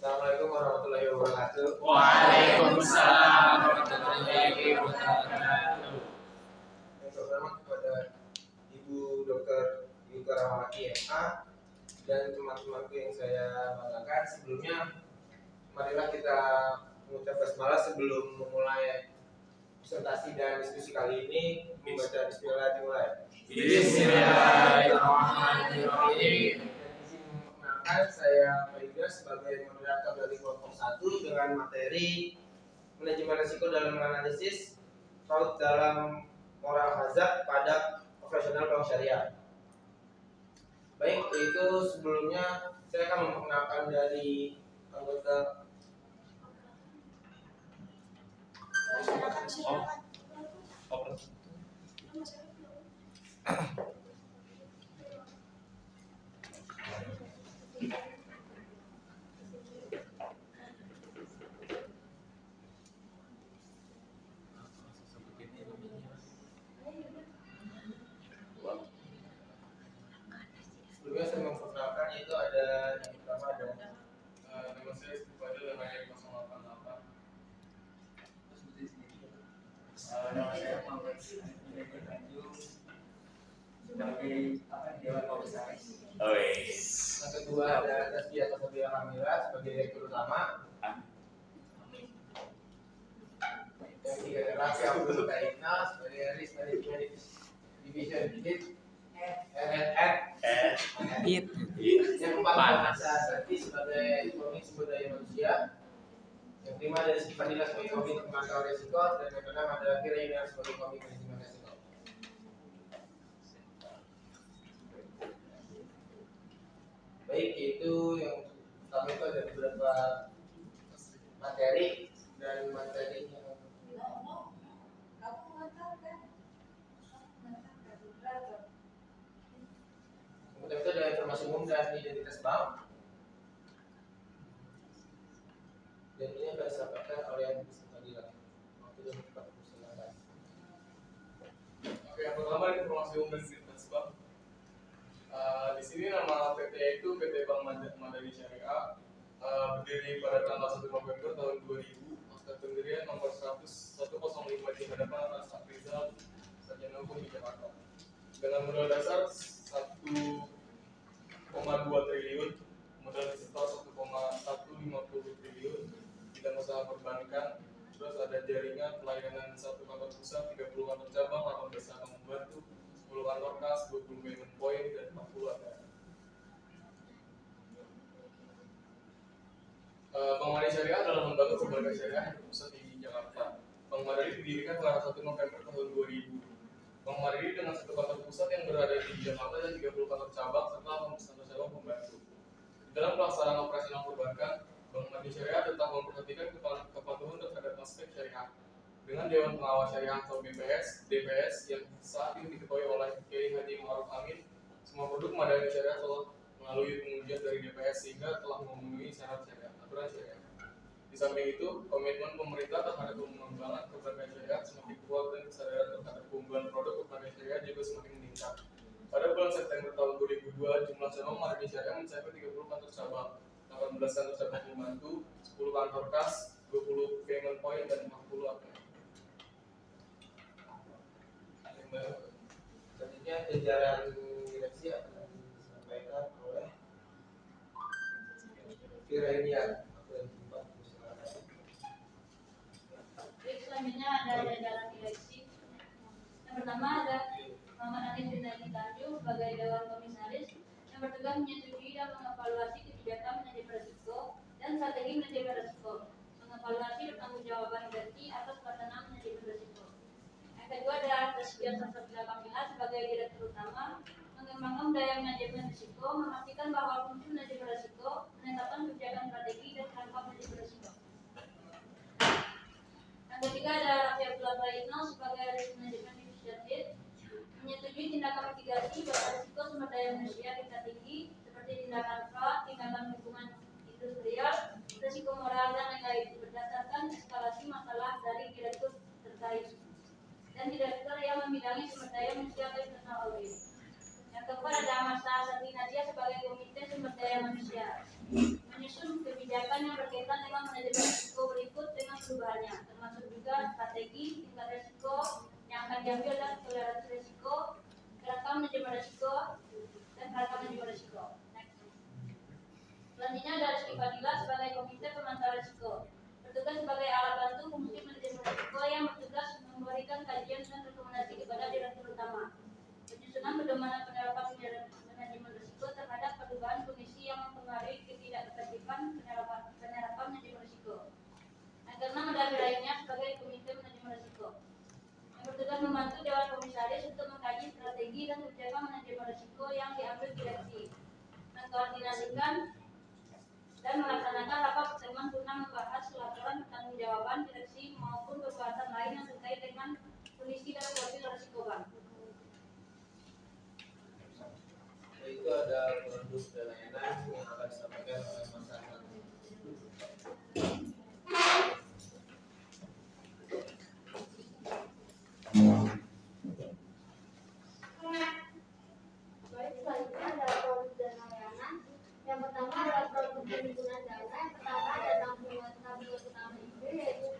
Assalamualaikum warahmatullahi wabarakatuh. Waalaikumsalam warahmatullahi wabarakatuh. Yang pertama kepada Ibu Dr. Yuka Rahmawati MA dan teman-temanku yang saya banggakan. Sebelumnya, marilah kita mengucap basmalah sebelum memulai presentasi dan diskusi kali ini. Membaca Bismillah dimulai. Bismillahirrahmanirrahim. Saya Faida sebagai moderator dari kelompok 1 dengan materi manajemen risiko dalam analisis fraud dalam moral hazard pada profesional bank syariah. Baik, itu sebelumnya saya akan memperkenalkan dari anggota. Sebelumnya saya memperkenalkan, yaitu ada yang pertama ada nama saya Istiqbal dengan ayat 088. Nama saya Muhammad Direktur Tanjung sebagai Dewan Komisaris. Yang kedua ada Tasbih atau Sabila Kamila sebagai direktur utama. Yang ketiga ada Rafi Abdul Kaitna sebagai Risk Management Division Lead. Yang keempat ada Sati sebagai Komite Sumber Daya Manusia. Yang kelima ada Rizky Fadila sebagai Komite Pemantau Risiko, dan yang keenam ada Fira Yunar sebagai Komite Manajemen Risiko. Baik, itu yang pertama itu ada beberapa materi dan materi yang kemudian itu ada informasi umum dan identitas bank. Dan ini akan disampaikan oleh Rizky Fadila. Waktu dan tempat persilakan. Oke, yang pertama informasi umum dan identitas bank. Di sini nama PT itu PT Bank Madani Syariah, berdiri pada tanggal 1 November tahun 2000, akta pendirian nomor 105 di hadapan atas Afrizal Sarjana Hukum di Jakarta. Dengan modal dasar 1,2 triliun, modal disetor 1,150 triliun, bidang usaha perbankan, terus ada jaringan pelayanan 1 kantor pusat, 30 kantor cabang, 18 cabang membantu, 10 kantor kas, 20 payment point, dan 40 ATM. Bank Madani Syariah adalah lembaga perbankan syariah yang berpusat di Jakarta. Bank Madani didirikan pada 1 November tahun 2000. Bank Madani dengan 1 kantor pusat yang berada di Jakarta dan 30 kantor cabang serta 18 kantor cabang pembantu. Dalam pelaksanaan operasional perbankan, Bank Madani Syariah tetap memperhatikan kepatuhan terhadap aspek syariah. Dengan Dewan Pengawas Syariah atau DPS yang saat ini diketuai oleh Kiai Haji Ma'ruf Amin, semua produk Madani Syariah telah melalui pengujian dari DPS sehingga telah memenuhi syarat syariah, aturan syariah. Di samping itu, komitmen pemerintah terhadap pengembangan perbankan syariah semakin kuat dan kesadaran terhadap keunggulan produk perbankan syariah juga semakin meningkat. Pada bulan September tahun 2002, jumlah cabang Madani Syariah mencapai 30 kantor cabang, 18 kantor cabang pembantu, 10 kantor kas, 20 payment point, dan 40 ATM. selanjutnya jajaran direksi akan disampaikan oleh Fira Yunar. Selanjutnya ada jajaran direksi. Yang pertama ada Muhammad Anies bin Tanjung sebagai Dewan Komisaris yang bertugas menyetujui dan mengevaluasi kebijakan manajemen risiko dan strategi manajemen risiko, mengevaluasi pertanggungjawaban ganti atas pelaksanaan manajemen risiko. Yang kedua ada Tasbih Sabila Kamila sebagai direktur utama, mengembangkan daya manajemen risiko, memastikan bahwa fungsi manajemen risiko, menetapkan kebijakan strategi dan rangka manajemen risiko. Yang ketiga ada Rafi Abdul Kaitna sebagai Risk Management Division Lead, menyetujui tindakan mitigasi pada risiko sumber daya manusia tingkat tinggi seperti tindakan fraud, tindakan lingkungan industrial, risiko moral dan lain-lain berdasarkan eskalasi masalah dari direktur terkait dan direktur yang membidangi sumber daya manusia atau internal audit. Yang keempat ada Mas Sati Nadia sebagai Komite Sumber Daya Manusia, menyusun kebijakan kebijakan yang berkaitan dengan manajemen risiko berikut dengan perubahannya, termasuk juga strategi, tingkat risiko yang akan diambil dan toleransi risiko, kerangka manajemen risiko, dan kerangka manajemen risiko. Next. Selanjutnya ada Rizky Fadila sebagai komite pemantau risiko. Bertugas sebagai alat bantu fungsi manajemen risiko yang bertugas memberikan kajian dan rekomendasi kepada direktur utama. Penyusunan pedoman penerapan manajemen risiko terhadap perubahan kondisi yang mempengaruhi ketidakefektifan penerapan manajemen risiko. Yang keenam ada lainnya sebagai komite manajemen risiko yang bertugas membantu Dewan Komisaris untuk mengkaji strategi dan kebijakan manajemen risiko yang diambil direksi, mengkoordinasikan dan melaksanakan rapat pertemuan guna membahas laporan pertanggungjawaban direksi maupun kegiatan lain yang terkait dengan kondisi dan profil risiko bank. Itu ada produk dan layanan yang akan disampaikan oleh Mas Hasan. Baik, selanjutnya ada produk dan layanan. Yang pertama adalah produk perlindungan dana. Yang pertama ada tabungan utama IB, yaitu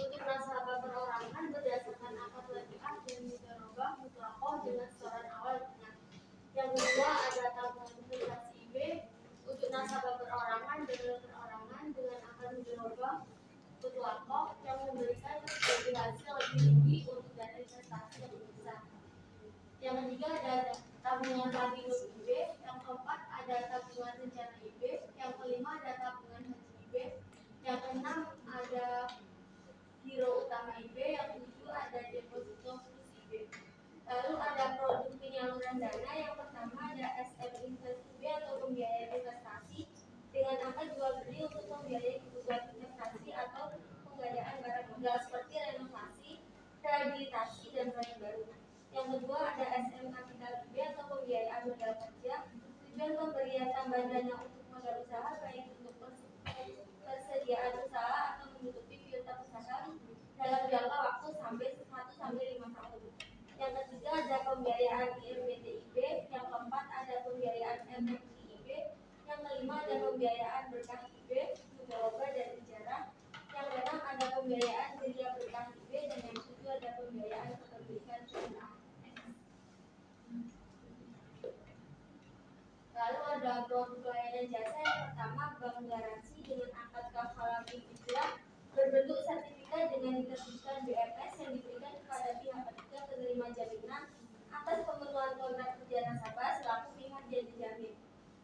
untuk nasabah perorangan berdasarkan akad wajiah dan mudharabah mutlaqah dengan setoran awal. Yang kedua ada tabungan investasi IB untuk nasabah perorangan dengan akad mudharabah mutlaqah yang memberikan bagi hasil lebih tinggi untuk dana investasi yang besar. Yang ketiga ada tabungan tabungan IB, yang keempat ada tabungan rencana IB, yang kelima ada tabungan haji IB, yang keenam ada giro utama IB, yang ketujuh ada deposito khusus IB. Lalu ada produk penyaluran dana. Yang pertama ada SM Invest IB atau pembiayaan investasi dengan akad jual beli untuk membiayai kebutuhan investasi atau penggadaan barang modal seperti renovasi, rehabilitasi dan proyek baru. Yang kedua ada SM Capital IB atau pembiayaan modal kerja, tujuan pemberian tambahan dana untuk modal usaha baik untuk persediaan usaha atau menutupi piutang usaha dalam jangka waktu sampai 1 sampai 5 tahun. Yang ketiga ada pembiayaan IMBT IB, yang keempat ada pembiayaan MFI IB, yang kelima ada pembiayaan berkah IB, mudharabah dan ijarah, yang keenam ada pembiayaan geria berkah IB, dan yang ketujuh ada pembiayaan kepemilikan syariah. Lalu ada produk layanan jasa. Yang pertama bank garansi dengan akad kafalah ijrah berbentuk sertifikat dengan diterbitkan BMS yang diberikan kepada pihak ketiga penerima jaminan atas pemenuhan kontrak kerja nasabah selaku pihak yang dijamin.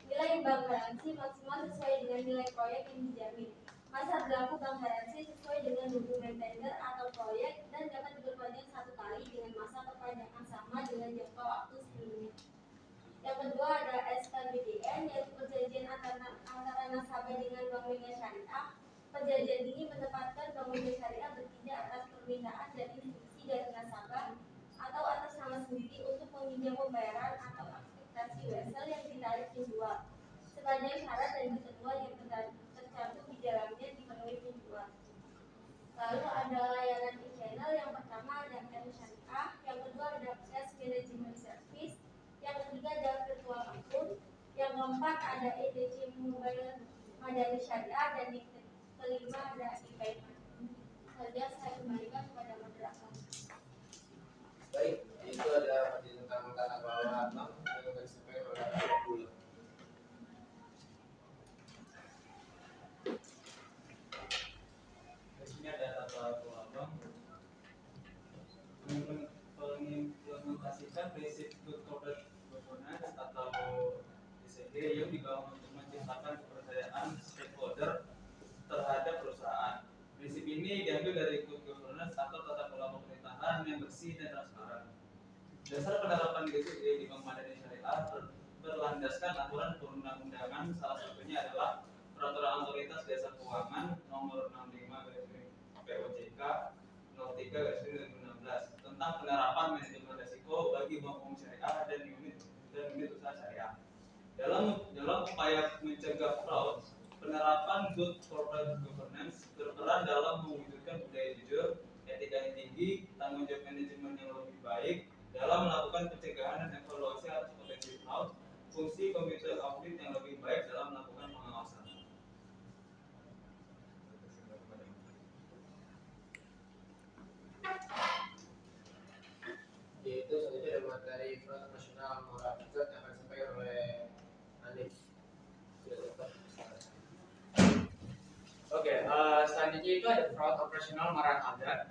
Nilai bank garansi maksimal sesuai dengan nilai proyek yang dijamin. Masa berlaku bank garansi sesuai dengan dokumen tender atau proyek dan dapat diperpanjang 1 kali dengan masa perpanjangan sama dengan jangka waktu sebelumnya. Yang kedua ada SKBDN, yaitu perjanjian antara nasabah dengan bank mega syariah. Perjanjian ini menempatkan bank mega syariah bertindak atas permintaan dan instruksi dari nasabah atau atas nama sendiri untuk meminjam pembayaran atau ekspektasi wesel yang ditarik penjual sepanjang syarat dan ketentuan yang tercantum di dalamnya dipenuhi penjual. Lalu ada layanan e-channel. Yang pertama ada M-Syariah, yang kedua ada Cash Management Service, yang ketiga ada virtual akun, yang keempat ada EDC Mobile Madani Syariah, dan yang kelima ada e-payment. Saja saya kembalikan kepada moderator. Baik, itu ada tentang tanah bawah bank yang akan disampaikan oleh Abdul. Di sini ada tata kelola bank mengimplementasikan prinsip good corporate governance atau GCG yang dibangun untuk menciptakan kepercayaan stakeholder terhadap perusahaan. Prinsip ini diambil dari good governance atau tata kelola pemerintahan yang bersih dan transparan. Dasar penerapan GCG di Bank Madani Syariah berlandaskan aturan perundang-undangan, salah satunya adalah Peraturan Otoritas Jasa Keuangan Nomor 65/POJK 03/2016 tentang penerapan manajemen risiko bagi bank umum syariah dan unit usaha syariah. Dalam upaya mencegah fraud, penerapan good corporate governance berperan dalam mewujudkan budaya jujur, etika yang tinggi, tanggung jawab manajemen yang lebih baik dalam melakukan pencegahan dan evaluasi atas potensi fraud, fungsi komite audit yang lebih baik dalam melakukan pengawasan. selanjutnya itu ada fraud operational moral hazard.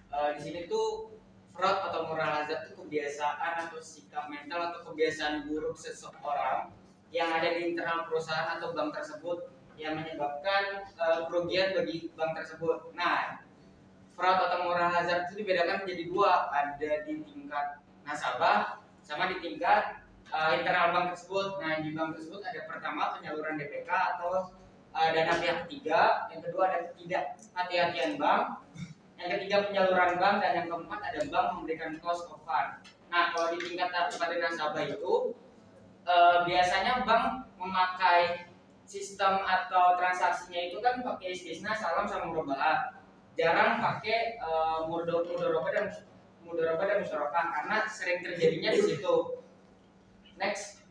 Di sini tuh fraud atau moral hazard itu kebiasaan atau sikap mental atau kebiasaan buruk seseorang yang ada di internal perusahaan atau bank tersebut yang menyebabkan kerugian bagi bank tersebut. Nah, fraud atau moral hazard itu dibedakan menjadi dua, ada di tingkat nasabah sama di tingkat internal bank tersebut. Nah, di bank tersebut ada pertama penyaluran DPK atau dana pihak ketiga, yang kedua ada ketidakhati-hatian bank, yang ketiga penyaluran bank, dan yang keempat ada bank memberikan cost of fund. Nah, kalau di tingkat pada nasabah itu biasanya bank memakai sistem atau transaksinya itu kan pakai istisna, salam sama murabahah. Jarang pakai mudharabah dan musyarakah karena sering terjadinya di situ. Next.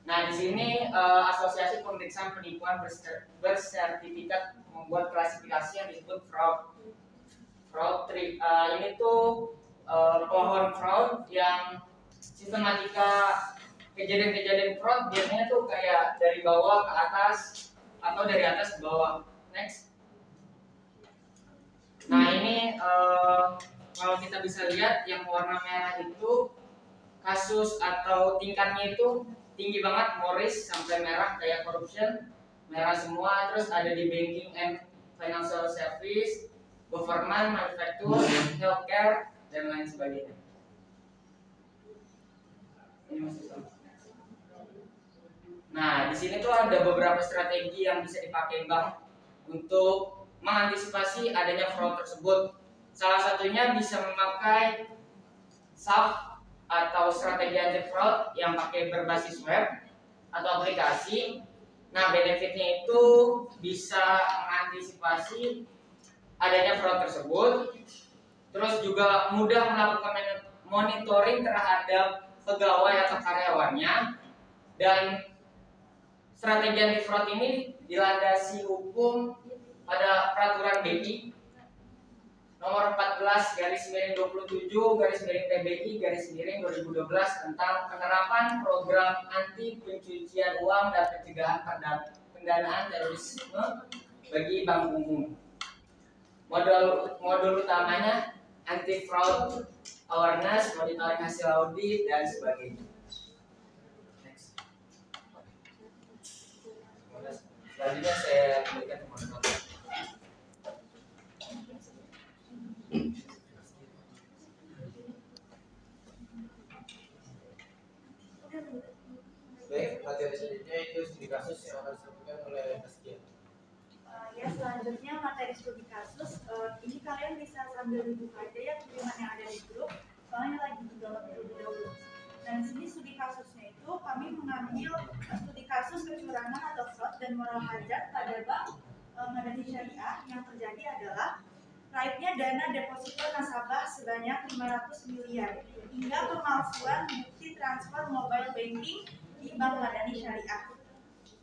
Nah, di sini Asosiasi Pemeriksaan Penipuan bersertifikat membuat klasifikasi yang disebut fraud. Ini tuh pohon fraud yang sistematika kejadian-kejadian fraud biasanya tuh kayak dari bawah ke atas atau dari atas ke bawah. Next. Nah, ini kalau kita bisa lihat yang warna merah itu kasus atau tingkatnya itu tinggi banget, Morris sampai merah kayak corruption, merah semua. Terus ada di banking and financial service, government, manufacture, healthcare, dan lain sebagainya. Ini masih sama. Nah, di sini tuh ada beberapa strategi yang bisa dipakai bank untuk mengantisipasi adanya fraud tersebut. Salah satunya bisa memakai SAF atau strategi anti fraud yang pakai berbasis web atau aplikasi. Nah, benefitnya itu bisa mengantisipasi adanya fraud tersebut. Terus juga mudah melakukan monitoring terhadap pegawai atau karyawannya. Dan strategi anti fraud ini dilandasi hukum pada peraturan BI nomor 14/27/TBI/2012 tentang penerapan program anti pencucian uang dan pencegahan pendanaan terorisme bagi bank umum. Modul utamanya anti fraud awareness, monitoring hasil audit, dan sebagainya. Next. Selanjutnya saya berikan moderator. Baik, materi selanjutnya itu studi kasus yang akan disampaikan oleh Askia. Ya, selanjutnya materi studi kasus. Ini kalian bisa sambil dibuka aja ya tulisan yang ada di grup, soalnya lagi di dalam terlebih dahulu. Dan di sini studi kasusnya itu kami mengambil studi kasus kecurangan atau fraud dan moral hazard pada Bank Madani Syariah. Yang terjadi adalah raibnya dana deposito nasabah sebanyak 500 miliar hingga pemalsuan bukti transfer mobile banking di Bank Madani Syariah.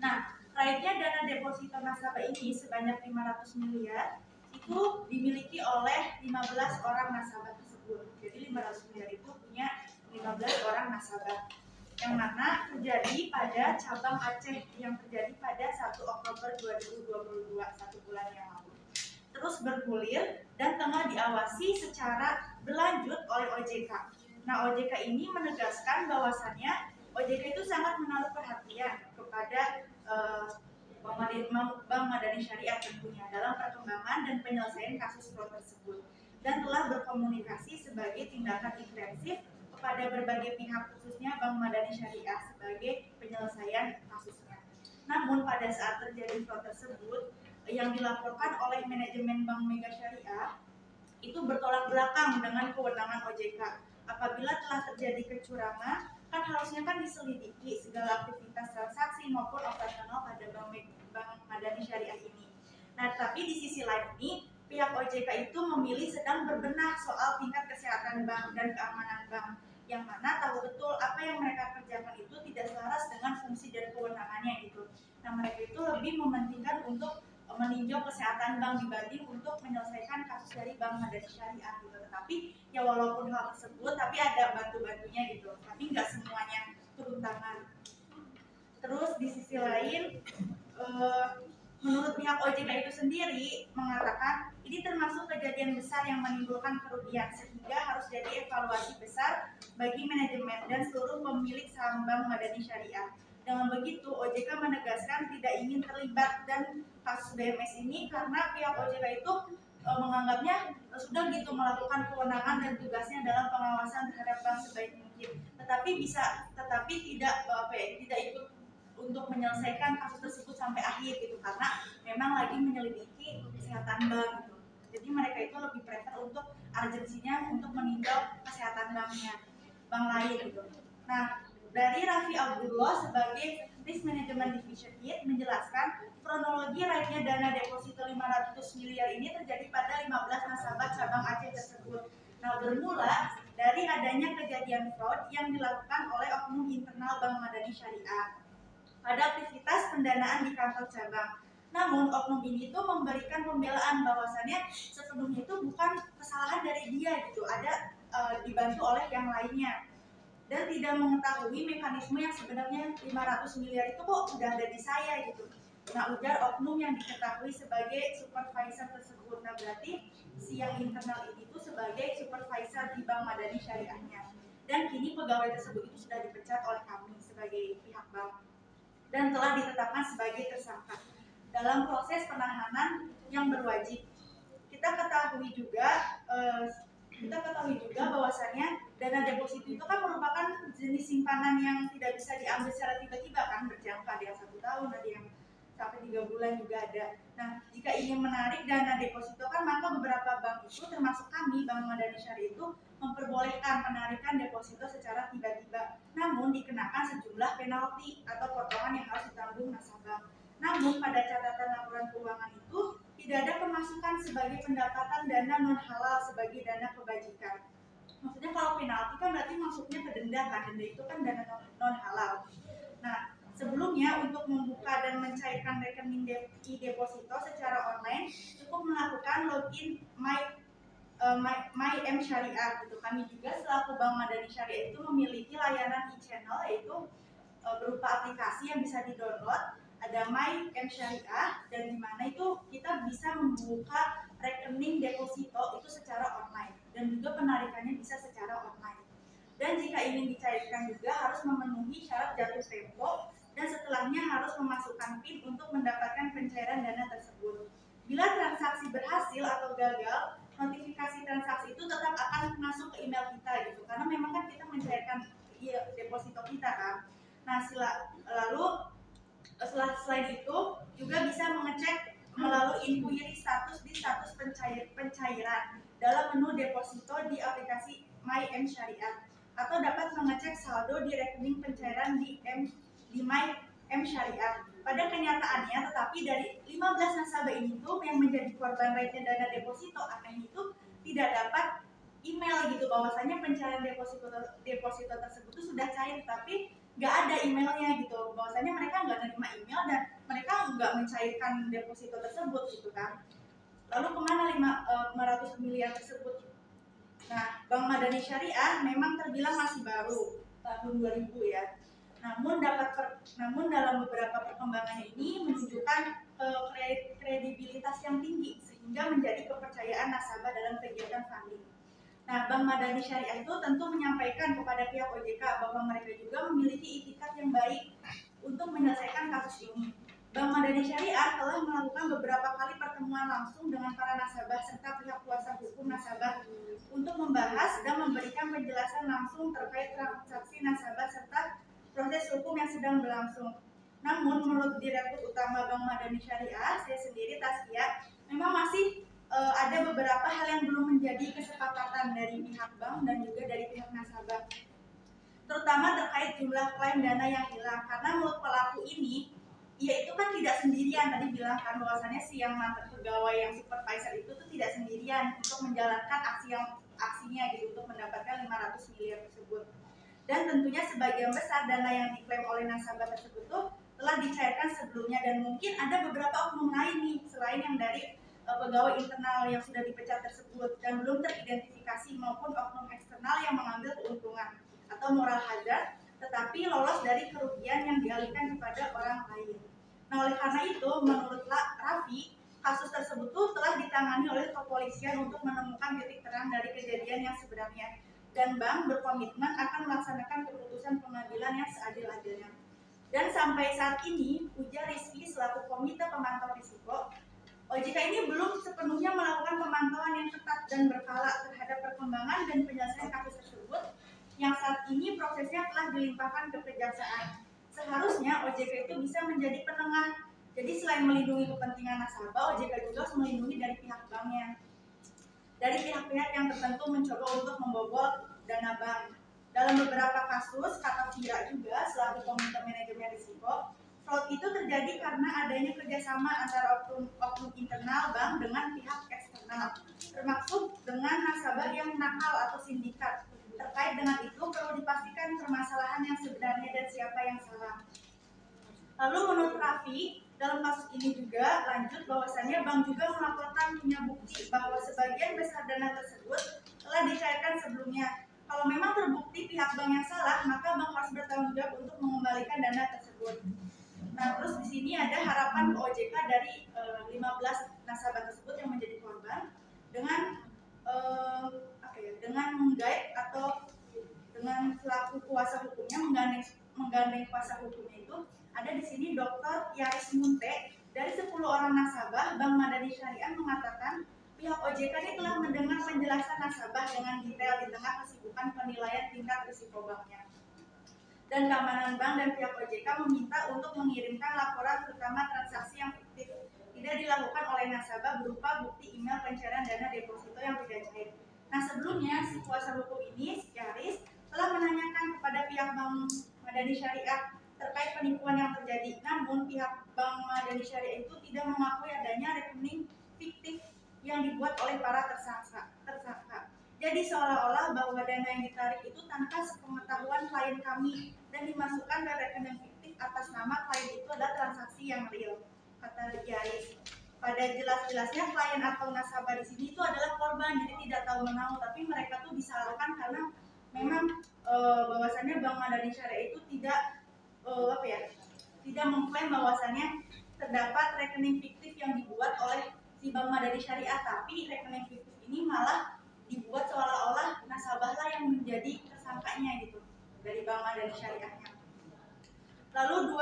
Nah, raibnya dana deposito nasabah ini sebanyak 500 miliar itu dimiliki oleh 15 orang nasabah tersebut. Jadi 500 miliar itu punya 15 orang nasabah. Yang mana terjadi pada cabang Aceh yang terjadi pada 1 Oktober 2022, 1 bulan yang lalu. Terus bergulir dan tengah diawasi secara berlanjut oleh OJK. Nah, OJK ini menegaskan bahwasannya OJK itu sangat menaruh perhatian kepada Bank Madani Syariah tentunya dalam perkembangan dan penyelesaian kasus fraud tersebut, dan telah berkomunikasi sebagai tindakan intensif kepada berbagai pihak khususnya Bank Madani Syariah sebagai penyelesaian kasusnya. Namun pada saat terjadi fraud tersebut yang dilaporkan oleh manajemen Bank Mega Syariah itu bertolak belakang dengan kewenangan OJK. Apabila telah terjadi kecurangan, kan harusnya kan diselidiki segala aktivitas transaksi maupun operasional pada Bank Madani Syariah ini. Nah, tapi di sisi lain ini pihak OJK itu memilih sedang berbenah soal tingkat kesehatan bank dan keamanan bank, yang mana tahu betul apa yang mereka kerjakan itu tidak selaras dengan fungsi dan kewenangannya itu. Nah, mereka itu lebih mementingkan untuk meninjau kesehatan bank dibanding untuk menyelesaikan kasus dari Bank Madani Syariah gitu. Tetapi ya walaupun hal tersebut, tapi ada bantu-bantunya gitu. Tapi nggak semuanya turun tangan. Terus di sisi lain menurut pihak OJK itu sendiri mengatakan ini termasuk kejadian besar yang menimbulkan kerugian sehingga harus jadi evaluasi besar bagi manajemen dan seluruh pemilik saham Bank Madani Syariah. Dengan begitu, OJK menegaskan tidak ingin terlibat dan kasus BMS ini karena pihak OJK itu menganggapnya sudah gitu melakukan kewenangan dan tugasnya dalam pengawasan terhadap bank sebaik mungkin, tetapi tidak ikut untuk menyelesaikan kasus tersebut sampai akhir gitu karena memang lagi menyelidiki kesehatan bank gitu. Jadi mereka itu lebih prefer untuk urgensinya untuk meninjau kesehatan bank lain gitu. Nah, dari Raffi Abdullah sebagai Risk Management Division Head menjelaskan kronologi raibnya dana deposito 500 miliar ini terjadi pada 15 nasabah cabang Aceh tersebut. Nah, bermula dari adanya kejadian fraud yang dilakukan oleh oknum internal Bank Madani Syariah pada aktivitas pendanaan di kantor cabang. Namun oknum ini tuh memberikan pembelaan bahwasannya sepenuhnya itu bukan kesalahan dari dia gitu, ada dibantu oleh yang lainnya dan tidak mengetahui mekanisme yang sebenarnya 500 miliar itu kok udah ada di saya gitu. Nah, ujar oknum yang diketahui sebagai supervisor tersebut. Nah, berarti si yang internal ini tuh sebagai supervisor di Bank Madani Syariahnya. Dan kini pegawai tersebut itu sudah dipecat oleh kami sebagai pihak bank dan telah ditetapkan sebagai tersangka dalam proses penahanan yang berwajib. Kita ketahui juga bahwasannya dana deposito itu kan merupakan jenis simpanan yang tidak bisa diambil secara tiba-tiba kan, berjangka, ada yang 1 tahun, ada yang sampai 3 bulan juga ada. Nah, jika ingin menarik dana deposito kan maka beberapa bank itu termasuk kami Bank Madani Syariah itu memperbolehkan penarikan deposito secara tiba-tiba, namun dikenakan sejumlah penalti atau potongan yang harus ditanggung nasabah. Namun pada catatan laporan keuangan itu tidak ada pemasukan sebagai pendapatan dana non halal sebagai dana kebajikan. Maksudnya kalau penalti kan berarti masuknya ke denda kan, denda itu kan dana non halal. Nah, sebelumnya untuk membuka dan mencairkan rekening deposito secara online cukup melakukan login My M Syariah gitu. Kami juga selaku Bank Madani Syariah itu memiliki layanan e-channel yaitu berupa aplikasi yang bisa di-download, ada My M Syariah, dan di mana itu kita bisa membuka rekening deposito itu secara online dan juga penarikannya bisa secara online. Dan jika ingin dicairkan juga harus memenuhi syarat jatuh tempo dan setelahnya harus memasukkan PIN untuk mendapatkan pencairan dana tersebut. Bila transaksi berhasil atau gagal, notifikasi transaksi itu tetap akan masuk ke email kita gitu, karena memang kan kita mencairkan deposito kita kan. Nah, selain itu juga bisa mengecek melalui inquiry status di status pencairan dalam menu deposito di aplikasi My M Syariah, atau dapat mengecek saldo di rekening pencairan di My M Syariah. Pada kenyataannya, tetapi dari 15 nasabah ini tuh yang menjadi korban raibnya dana deposito aneh itu tidak dapat email gitu bahwasanya pencairan deposito tersebut itu sudah cair, tapi nggak ada emailnya gitu, bahwasanya mereka nggak menerima email dan mereka nggak mencairkan deposito tersebut gitu kan. Lalu kemana 500 miliar tersebut? Nah, Bank Madani Syariah memang terbilang masih baru tahun 2000 ya. Namun dalam beberapa perkembangan ini menunjukkan kredibilitas yang tinggi sehingga menjadi kepercayaan nasabah dalam kegiatan funding. Nah, Bank Madani Syariah itu tentu menyampaikan kepada pihak OJK bahwa mereka juga memiliki itikat yang baik untuk menyelesaikan kasus ini. Bank Madani Syariah telah melakukan beberapa kali pertemuan langsung dengan para nasabah serta pihak kuasa hukum nasabah untuk membahas dan memberikan penjelasan langsung terkait transaksi nasabah serta proses hukum yang sedang berlangsung. Namun menurut Direktur Utama Bank Madani Syariah, saya sendiri Taskia, memang masih ada beberapa hal yang belum menjadi kesepakatan dari pihak bank dan juga dari pihak nasabah, terutama terkait jumlah klaim dana yang hilang. Karena menurut pelaku ini, ia itu kan tidak sendirian, tadi bilang kan bahwasannya si yang mantan pegawai yang supervisor itu tuh tidak sendirian untuk menjalankan aksinya gitu untuk mendapatkan 500 miliar tersebut. Dan tentunya sebagian besar dana yang diklaim oleh nasabah tersebut tuh telah dicairkan sebelumnya, dan mungkin ada beberapa oknum lain nih selain yang dari pegawai internal yang sudah dipecat tersebut dan belum teridentifikasi, maupun oknum eksternal yang mengambil keuntungan atau moral hazard tetapi lolos dari kerugian yang dialihkan kepada orang lain. Nah, oleh karena itu, menurut Raffi, kasus tersebut tuh telah ditangani oleh kepolisian untuk menemukan titik terang dari kejadian yang sebenarnya. Dan bank berkomitmen akan melaksanakan keputusan pengadilan yang seadil-adilnya. Dan sampai saat ini, ujar Rizky selaku Komite Pemantau Risiko, OJK ini belum sepenuhnya melakukan pemantauan yang ketat dan berkala terhadap perkembangan dan penyelesaian kasus tersebut yang saat ini prosesnya telah dilimpahkan ke kejaksaan. Seharusnya OJK itu bisa menjadi penengah. Jadi selain melindungi kepentingan nasabah, OJK juga harus melindungi dari pihak banknya. Dari pihak-pihak yang tertentu mencoba untuk membobol dana bank. Dalam beberapa kasus, kata Vira juga selaku Komite Manajemen Risiko, fraud itu terjadi karena adanya kerjasama antara oknum internal bank dengan pihak eksternal, termasuk dengan nasabah yang nakal atau sindikat. Terkait dengan itu, perlu dipastikan permasalahan yang sebenarnya dan siapa yang salah. Lalu menurut Raffi, dalam kasus ini juga lanjut bahwasannya bank juga melaporkan punya bukti bahwa sebagian besar dana tersebut telah dicairkan sebelumnya. Kalau memang terbukti pihak bank yang salah, maka bank harus bertanggung jawab untuk mengembalikan dana tersebut. Nah, terus di sini ada harapan ke OJK dari 15 nasabah tersebut yang menjadi korban dengan dengan menggait atau dengan selaku kuasa hukumnya menggandeng kuasa hukumnya itu ada di sini Dr. Yaris Munte dari 10 orang nasabah Bank Madani Syariah mengatakan pihak OJK ini telah mendengar penjelasan nasabah dengan detail di tengah kesibukan penilaian tingkat risiko banknya. Dan keamanan bank dan pihak OJK meminta untuk mengirimkan laporan terutama transaksi yang fiktif tidak dilakukan oleh nasabah berupa bukti email pencairan dana deposito yang tidak cair. Nah, sebelumnya si kuasa hukum ini, si Yaris, telah menanyakan kepada pihak Bank Madani Syariah terkait penipuan yang terjadi. Namun pihak Bank Madani Syariah itu tidak mengakui adanya rekening fiktif yang dibuat oleh para tersangka. Jadi seolah-olah bahwa dana yang ditarik itu tanpa sepengetahuan klien kami dan dimasukkan ke rekening fiktif atas nama klien itu adalah transaksi yang real, kata Yaris. Pada jelas-jelasnya klien atau nasabah di sini itu adalah korban, jadi tidak tahu menahu, tapi mereka tuh disalahkan karena memang bahwasannya Bank Madani Syariah itu tidak tidak mengklaim bahwasannya terdapat rekening fiktif yang dibuat oleh si Bank Madani Syariah, tapi rekening fiktif ini malah dibuat seolah-olah nasabahlah yang menjadi tersangkanya gitu dari Bank Madani Syariahnya. Lalu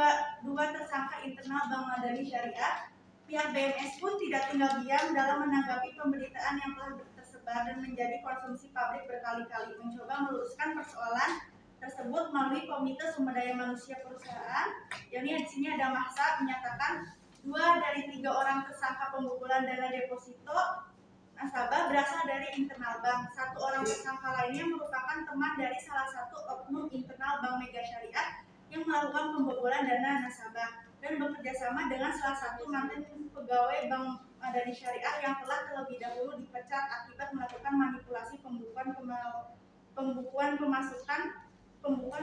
dua tersangka internal Bank Madani Syariah, pihak BMS pun tidak tinggal diam dalam menanggapi pemberitaan yang telah tersebar dan menjadi konsumsi publik berkali-kali, mencoba meluruskan persoalan tersebut melalui Komite Sumber Daya Manusia Perusahaan. Yang di sini ada Mahsa menyatakan 2 dari 3 orang tersangka pembobolan dana deposito nasabah berasal dari internal bank. 1 orang tersangka lainnya merupakan teman dari salah satu oknum internal Bank Mega Syariah yang melakukan pembobolan dana nasabah dan bekerja sama dengan salah satu mantan pegawai Bank Madani Syariah yang telah terlebih dahulu dipecat akibat melakukan manipulasi pembukuan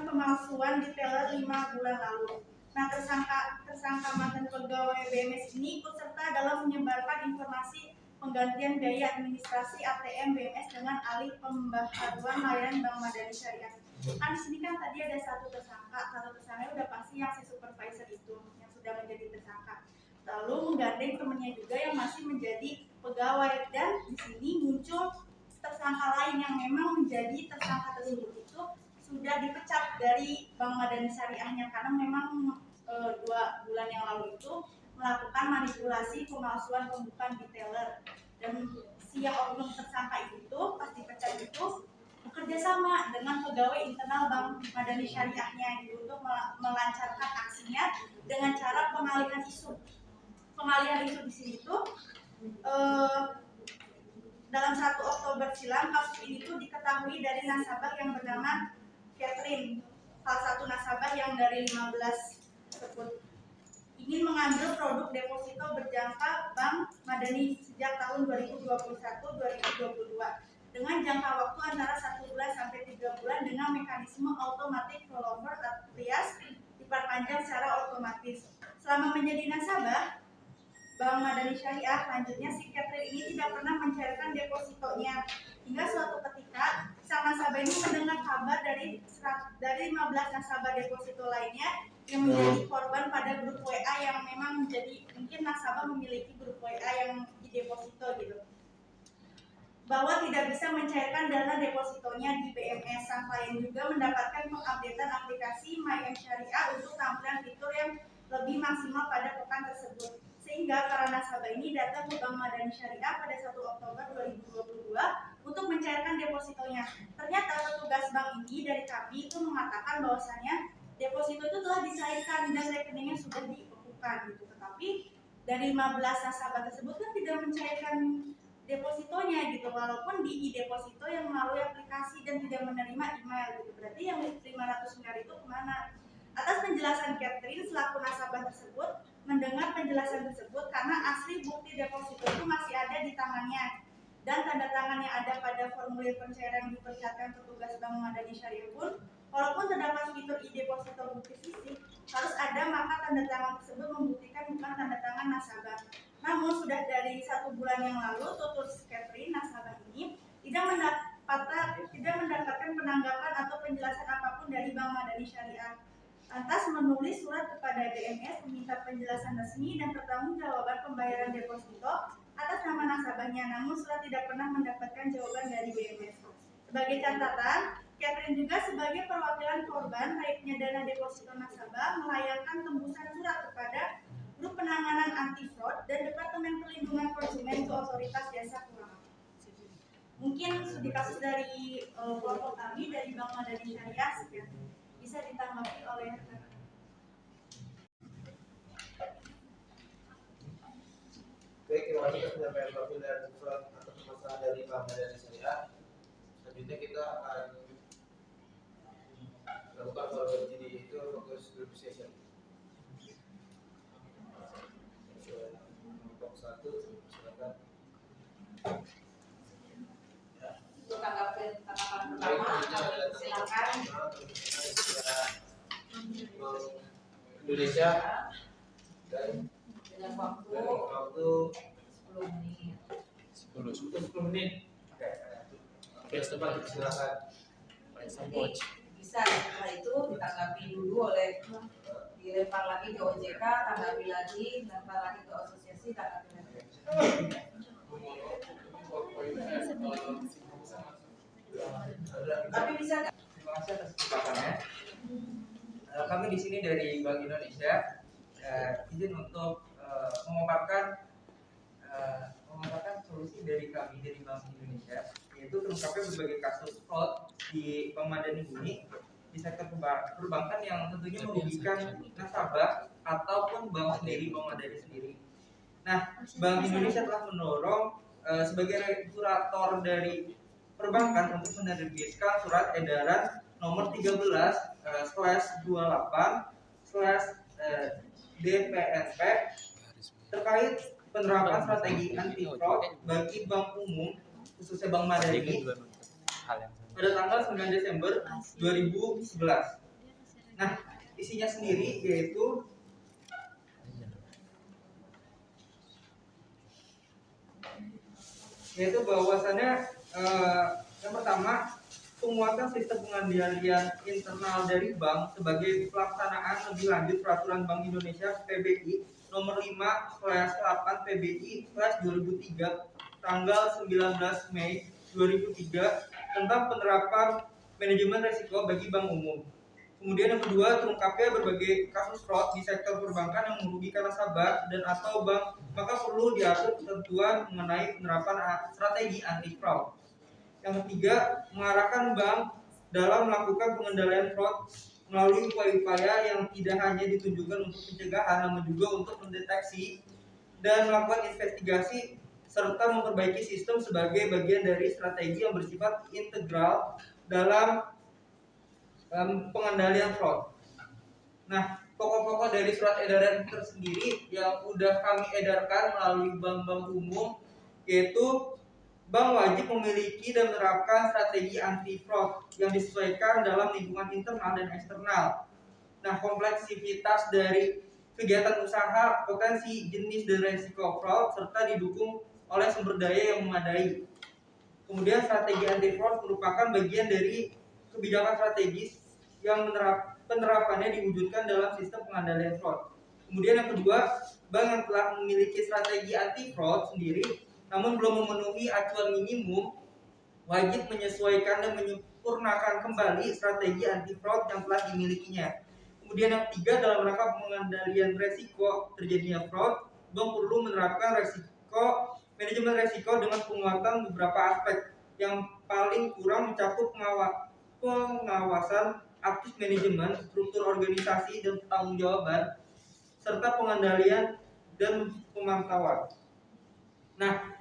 pemalsuan di teller 5 bulan lalu. Nah, tersangka mantan pegawai BMS ini ikut serta dalam menyebarkan informasi penggantian biaya administrasi ATM BMS dengan alih pembaharuan layanan Bank Madani Syariah. Kan di sini kan tadi ada satu tersangka udah pasti yang si supervisor itu yang sudah menjadi tersangka. Lalu menggandeng temannya juga yang masih menjadi pegawai, dan di sini muncul tersangka lain yang memang menjadi tersangka tersebut itu sudah dipecat dari Bank Madani Syariahnya karena memang 2 bulan yang lalu itu melakukan manipulasi pemalsuan pembukaan di teller, dan si yang oknum tersangka itu pas dipecat itu bekerja sama dengan pegawai internal Bank Madani Syariahnya gitu, untuk melancarkan aksinya dengan cara pengalihan isu di sini itu dalam 1 Oktober silam kasus ini tuh diketahui dari nasabah yang bernama Catherine, salah satu nasabah yang dari 15 tersebut ingin mengambil produk deposito berjangka Bank Madani sejak tahun 2021-2022 dengan jangka waktu antara 1 bulan sampai 3 bulan dengan mekanisme automatic rollover alias diperpanjang secara otomatis. Selama menjadi nasabah Bank Madani Syariah, lanjutnya si Catherine ini tidak pernah mencairkan depositonya hingga suatu ketika sang nasabah ini mendengar kabar dari 15 nasabah deposito lainnya yang menjadi korban pada grup WA yang memang menjadi mungkin nasabah memiliki grup WA yang di deposito gitu, bahwa tidak bisa mencairkan dana depositonya di BMS. Sang klien juga mendapatkan pengupdatean aplikasi MyMSyariah untuk tampilan fitur yang lebih maksimal pada pekan tersebut, sehingga para nasabah ini datang ke Bank Madani Syariah pada 1 Oktober 2022 untuk mencairkan depositonya. Ternyata petugas bank ini dari kami itu mengatakan bahwasannya deposito itu telah dicairkan dan rekeningnya sudah dibekukan gitu, tetapi dari 15 nasabah tersebut kan tidak mencairkan depositonya gitu, walaupun di deposito yang melalui aplikasi dan tidak menerima email gitu. Berarti yang 500 miliar itu kemana? Atas penjelasan Catherine selaku nasabah tersebut mendengar penjelasan tersebut karena asli bukti deposito itu masih ada di tangannya dan tanda tangan yang ada pada formulir pencairan yang diperlihatkan petugas Bank Madani Syariah pun, walaupun terdapat fitur e-deposito bukti fisik harus ada, maka tanda tangan tersebut membuktikan bukan tanda tangan nasabah. Namun sudah dari 1 bulan yang lalu, tutur Catherine nasabah ini tidak mendapatkan penanggapan atau penjelasan apapun dari Bank Madani Syariah. Lantas menulis surat kepada BMS meminta penjelasan resmi dan pertanggungjawaban pembayaran deposito atas nama nasabahnya, namun surat tidak pernah mendapatkan jawaban dari BMS. Sebagai catatan, Catherine juga sebagai perwakilan korban raibnya dana deposito nasabah melayangkan tembusan surat kepada Grup Penanganan Anti Fraud dan Departemen Perlindungan Konsumen ke Otoritas Jasa Keuangan. Mungkin studi kasus dari kelompok kami dari Bank Madani Syariah sekian. Bisa ditanggapi oleh Baik, terima kasih atas penyampaian profil dan fraud atau permasalahan dari Bank Madani Syariah. Selanjutnya kita akan lakukan follow-up jadi itu fokus group session. Kelompok 1, silakan. Untuk tanggapan pertama, silakan. Indonesia dan Dengan waktu waktu 10 menit. 10 menit. Oke, teman silakan. Jadi bisa setelah itu ditanggapi dulu oleh, dilempar lagi ke OJK, tanggapi lagi, lempar lagi ke asosiasi, tanggapi lagi. Tapi bisa nggak? Terima kasih atas kesempatannya. Kami di sini dari Bank Indonesia izin untuk memaparkan solusi dari kami dari Bank Indonesia, yaitu terungkapnya berbagai kasus fraud di Bank Madani ini di sektor perbankan yang tentunya merugikan nasabah ataupun bank sendiri, Bank Madani sendiri. Nah, Bank Indonesia telah mendorong sebagai regulator dari perbankan untuk menerbitkan surat edaran nomor 13/28/DPNP terkait penerapan strategi anti fraud bagi bank umum khususnya Bank Madani pada tanggal 9 Desember 2011. Nah, isinya sendiri yaitu bahwasannya yang pertama, penguatan sistem pengendalian internal dari bank sebagai pelaksanaan lebih lanjut peraturan Bank Indonesia PBI nomor 5/8 PBI/2003 tanggal 19 Mei 2003 tentang penerapan manajemen risiko bagi bank umum. Kemudian yang kedua, terungkapnya berbagai kasus fraud di sektor perbankan yang merugikan nasabah dan atau bank, maka perlu diatur ketentuan mengenai penerapan strategi anti fraud. Yang ketiga, mengarahkan bank dalam melakukan pengendalian fraud melalui upaya-upaya yang tidak hanya ditunjukkan untuk pencegahan, namun juga untuk mendeteksi dan melakukan investigasi serta memperbaiki sistem sebagai bagian dari strategi yang bersifat integral dalam pengendalian fraud. Nah, pokok-pokok dari surat edaran tersendiri yang sudah kami edarkan melalui bank-bank umum yaitu bank wajib memiliki dan menerapkan strategi anti fraud yang disesuaikan dalam lingkungan internal dan eksternal. Nah, kompleksitas dari kegiatan usaha, potensi, jenis dan resiko fraud serta didukung oleh sumber daya yang memadai. Kemudian strategi anti fraud merupakan bagian dari kebijakan strategis yang penerapannya diwujudkan dalam sistem pengendalian fraud. Kemudian yang kedua, bank yang telah memiliki strategi anti fraud sendiri namun belum memenuhi acuan minimum wajib menyesuaikan dan menyempurnakan kembali strategi anti fraud yang telah dimilikinya. Kemudian yang ketiga, dalam rangka pengendalian resiko terjadinya fraud, bank perlu menerapkan manajemen resiko dengan penguatan beberapa aspek yang paling kurang mencakup pengawasan aktif manajemen, struktur organisasi dan pertanggungjawaban, serta pengendalian dan pemantauan. Nah,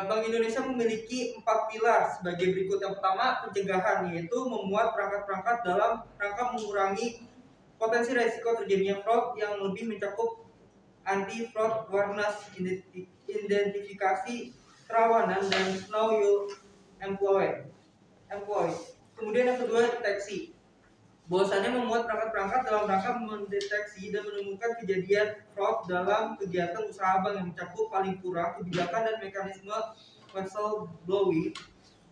Bank Indonesia memiliki 4 pilar sebagai berikut. Yang pertama, pencegahan, yaitu memuat perangkat-perangkat dalam rangka mengurangi potensi resiko terjadinya fraud yang lebih mencakup anti fraud awareness, identifikasi kerawanan, dan know your employee. Kemudian yang kedua, deteksi. Bahwasannya memuat perangkat-perangkat dalam rangka mendeteksi dan menemukan kejadian fraud dalam kegiatan usaha bank yang mencakup paling kurang kebijakan dan mekanisme whistleblowing,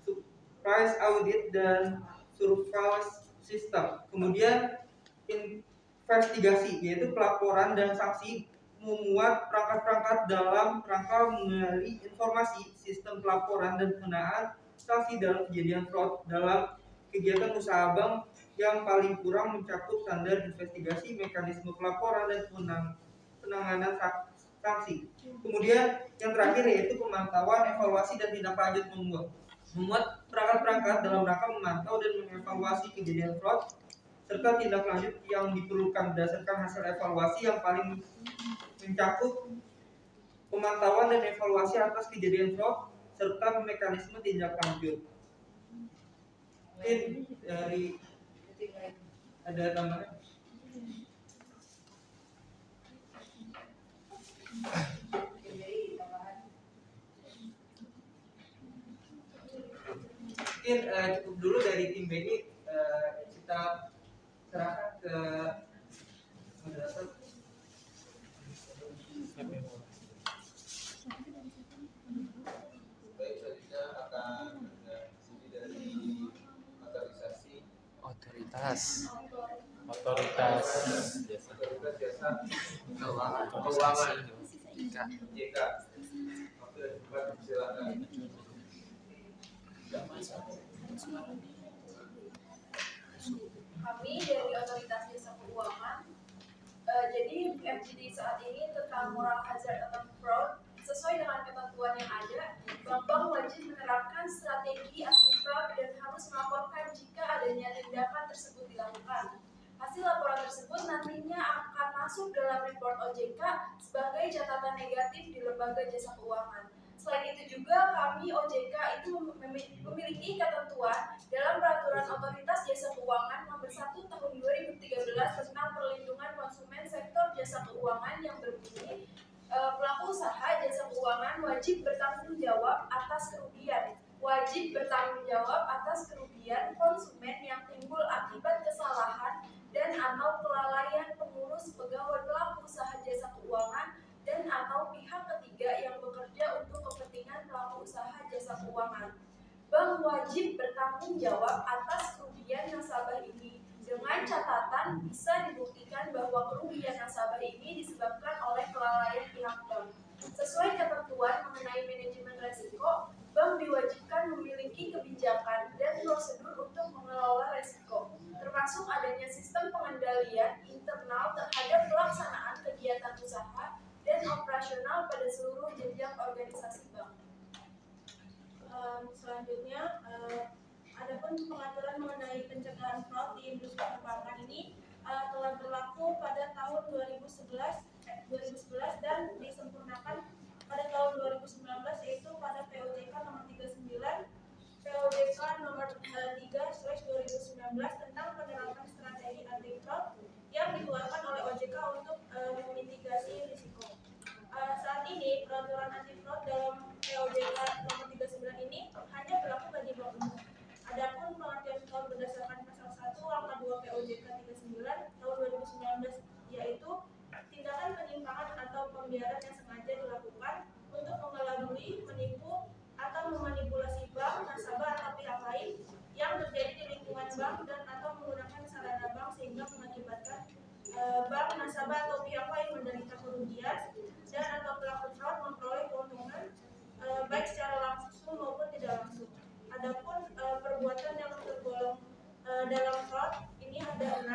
surprise audit, dan surveillance system. Kemudian investigasi, yaitu pelaporan dan sanksi, memuat perangkat-perangkat dalam rangka menggali informasi, sistem pelaporan dan pengenaan sanksi dalam kejadian fraud dalam kegiatan usaha bank yang paling kurang mencakup standar investigasi, mekanisme pelaporan, dan penanganan sanksi. Kemudian yang terakhir yaitu pemantauan, evaluasi, dan tindak lanjut memuat perangkat-perangkat dalam rangka memantau dan mengevaluasi kejadian fraud serta tindak lanjut yang diperlukan berdasarkan hasil evaluasi yang paling mencakup pemantauan dan evaluasi atas kejadian fraud serta mekanisme tindak lanjut. Mungkin dari ada tambahan? Mungkin cukup dulu dari tim BI, kita serahkan ke moderator. Baik, selanjutnya akan ada sini dari otoritas jasa keuangan JK. Oke, silakan. Kami dari Otoritas Jasa Keuangan, jadi FGD saat ini tentang moral hazard atau fraud, sesuai dengan ketentuan yang ada, bank-bank wajib menerapkan strategi anti fraud dan harus melaporkan jika adanya tindakan tersebut dilakukan. Hasil laporan tersebut nantinya akan masuk dalam report OJK sebagai catatan negatif di lembaga jasa keuangan. Selain itu juga kami OJK itu memiliki ketentuan dalam Peraturan Otoritas Jasa Keuangan Nomor 1 Tahun 2013 tentang perlindungan konsumen sektor jasa keuangan yang berbunyi pelaku usaha jasa keuangan wajib bertanggung jawab atas kerugian konsumen yang timbul akibat kesalahan dan atau kelalaian pengurus pegawai pelaku usaha jasa keuangan dan atau pihak ketiga yang bekerja untuk kepentingan pelaku usaha jasa keuangan. Bank wajib bertanggung jawab atas kerugian nasabah ini dengan catatan bisa dibuktikan bahwa kerugian nasabah ini disebabkan oleh kelalaian pihak bank. Sesuai ketentuan mengenai manajemen resiko, bank diwajibkan memiliki kebijakan dan prosedur untuk mengelola resiko, termasuk adanya sistem pengendalian internal terhadap pelaksanaan kegiatan usaha dan operasional pada seluruh jenjang organisasi bank. Selanjutnya, adapun pengaturan mengenai pencegahan fraud di industri perbankan ini telah berlaku pada tahun 2011 dan disempurnakan pada tahun 2019, yaitu pada POJK nomor 39, POJK nomor 3/2019 tentang penerapan strategi anti fraud yang dikeluarkan oleh OJK untuk memitigasi risiko. Saat ini peraturan anti fraud dalam POJK nomor 39 ini hanya berlaku bagi bank umum. Adapun pengertian fraud berdasarkan pasal 1 angka 2 POJK 39 tahun 2019 yaitu tindakan penyimpangan atau pembiaran yang sengaja dilakukan untuk mengelabui, menipu, atau memanipulasi bank bank, nasabah atau pihak lain menderita kerugian dan atau pelaku fraud memperoleh keuntungan baik secara langsung maupun tidak langsung. Adapun perbuatan yang tergolong dalam fraud ini ada 6.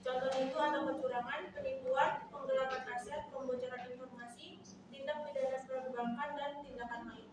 Contohnya itu ada kecurangan, penipuan, penggelapan aset, pembocoran informasi, tindak pidana perbankan dan tindakan lain.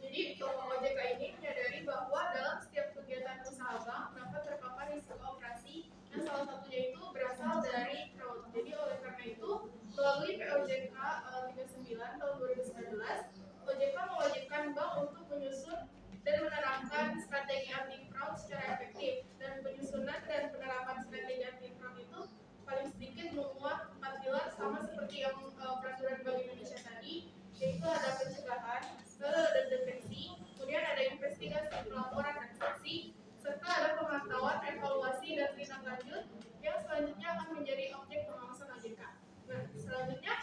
Jadi OJK ini menyadari bahwa dalam setiap kegiatan usaha bank dapat terpapar risiko operasi yang salah satunya itu berasal dari fraud. Jadi oleh karena itu melalui POJK 39 tahun 2019, OJK mewajibkan bank untuk menyusun dan menerapkan strategi anti fraud secara efektif, dan penyusunan dan penerapan strategi anti fraud itu paling sedikit memuat 4 pilar sama seperti yang peraturan Bank Indonesia tadi, yaitu ada pencegahan, ada deteksi, kemudian ada investigasi, pelaporan dan sanksi, serta ada pemantauan, evaluasi dan tindak lanjut yang selanjutnya akan menjadi objek pengawasan OJK. Nah, selanjutnya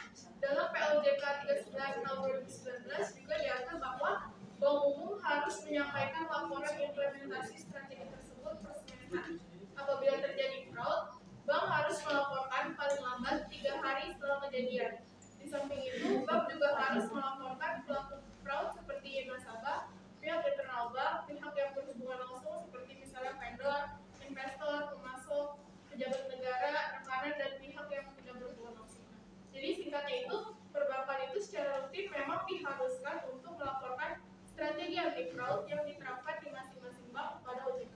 dalam POJK 39 tahun 2019 juga diatur bahwa Bank Umum harus menyampaikan laporan implementasi strategi tersebut per Senin. Apabila terjadi fraud, bank harus melaporkan paling lambat 3 hari setelah kejadian. Di samping itu, bank juga harus melaporkan pelaku fraud seperti nasabah, pihak internal bank, pihak yang berhubungan langsung seperti misalnya vendor, investor, pemasok, pejabat negara, rekanan, dan pihak yang tidak berhubungan langsung. Jadi singkatnya itu, perbankan itu secara rutin memang diharuskan untuk melaporkan strategi anti fraud yang diterapkan di masing-masing bank pada OJK.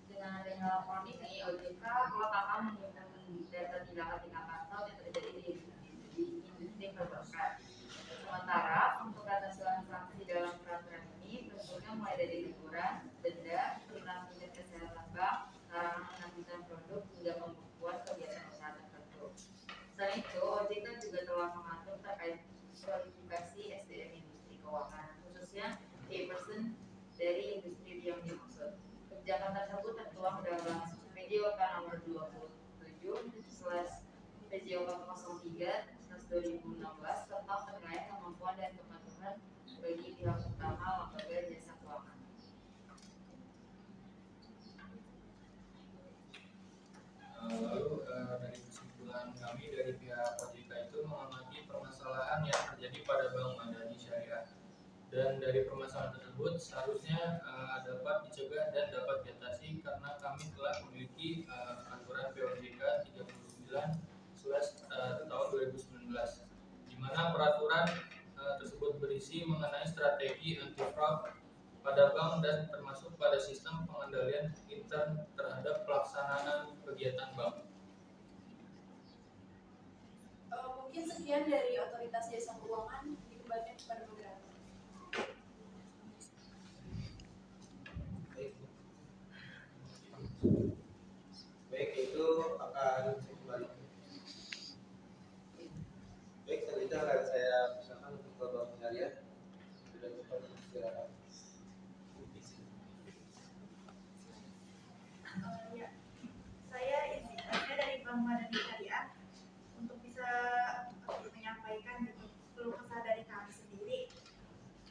Dengan adanya laporan ini, OJK kelak akan menyimpan data tindakan-tindakan fraud yang terjadi di industri perbankan. Sementara untuk ketentuan sanksi dalam peraturan ini tentunya mulai dari teguran, denda, penilaian tingkat kesehatan bank, larangan menampilkan produk hingga pembukuan kegiatan usaha tertentu. Selain itu, OJK juga telah mengatur terkait kualifikasi SDM industri keuangan, khususnya key person dari industri yang dimaksud. Kebijakan tersebut tertuang dalam PJOK nomor 27/PJOK 03/2016 tentang penilaian kemampuan dan kepatuhan bagi pihak utama lembaga jasa keuangan. Lalu dari kesimpulan kami dari pihak OJK itu mengamati permasalahan yang terjadi pada Bank Madani Syariah, dan dari permasalahan tersebut seharusnya dapat dicegah dan dapat diatasi karena kami telah memiliki aturan POJK 39/tahun 2019, di mana peraturan tersebut berisi mengenai strategi anti fraud pada bank dan termasuk pada sistem pengendalian intern terhadap pelaksanaan kegiatan bank. Mungkin sekian dari Otoritas Jasa Keuangan, dikembalikan kepada moderator. Baik, itu akan saya kembali. Baik, selanjutnya akan saya persilakan untuk ke Bang Syariah. Sudah cepat istirahat. Ya, saya dari Bank Madani Syariah untuk bisa menyampaikan keluh kesah dari kami sendiri.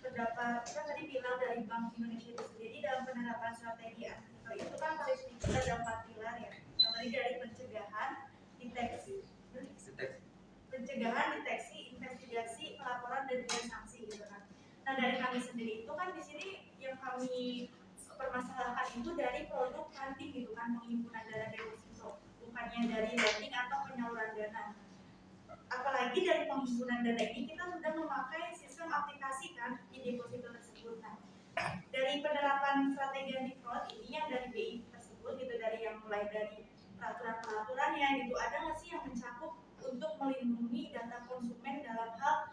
Terdapat, kita tadi bilang dari Bank Indonesia itu sendiri dalam penerapan strategi anti fraud itu kan paling sedikit ada 4 pilar ya. Yang tadi dari pencegahan, deteksi, investigasi, pelaporan dan juga sanksi gitu kan. Nah dari kami sendiri itu kan di sini yang kami permasalahan itu dari produk lending gitu kan, penghimpunan dana deposito, bukannya dari lending atau penyaluran dana. Apalagi dari penghimpunan dana ini kita sudah memakai sistem aplikasi kan di deposito tersebut. Nah, dari penerapan strategi anti fraud ini yang dari BI tersebut gitu, dari yang mulai dari peraturan-peraturannya gitu, ada nggak sih yang mencakup untuk melindungi data konsumen dalam hal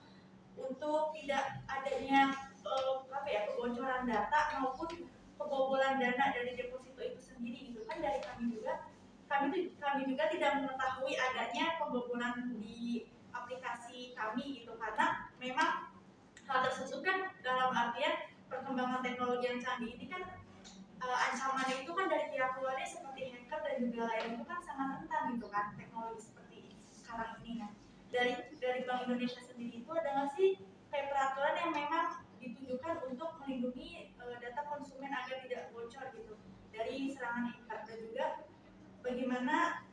untuk tidak adanya kebocoran data maupun kebobolan dana dari deposito itu sendiri gitu kan. Dari kami juga tidak mengetahui adanya pembobolan di aplikasi kami gitu, karena memang hal tersebut kan dalam artian perkembangan teknologi yang canggih ini kan ancamannya itu kan dari pihak luarnya seperti hacker dan juga lain itu kan sangat rentan gitu kan teknologi seperti sekarang ini. Nah dari Bank Indonesia sendiri itu ada nggak sih kayak peraturan yang memang ditujukan untuk melindungi data konsumen agar tidak bocor gitu dari serangan hacker, dan juga bagaimana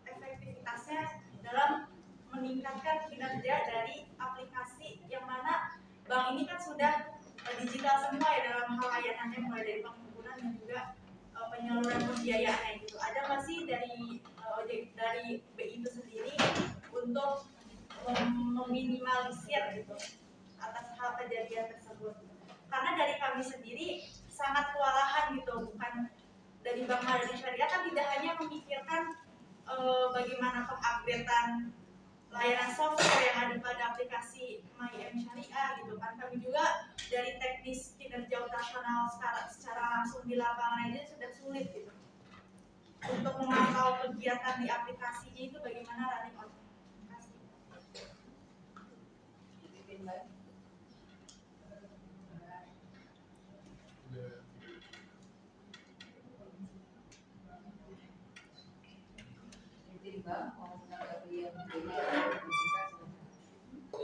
efektivitasnya dalam meningkatkan kinerja dari aplikasi yang mana bank ini kan sudah digital semua ya dalam hal layanannya, mulai dari penghubungan dan juga penyaluran pembiayaannya gitu. Ada masih dari BI itu sendiri untuk meminimalisir gitu atas hal kejadian tersebut. Karena dari kami sendiri sangat kewalahan gitu, bukan dari Bank Mandiri Syariah kan tidak hanya memikirkan bagaimana pengupgradean layanan software yang ada pada aplikasi MyM Syariah gitu kan. Kami juga dari teknis kinerja operasional secara langsung di lapangan aja sudah sulit gitu untuk memantau kegiatan di aplikasinya itu bagaimana running on.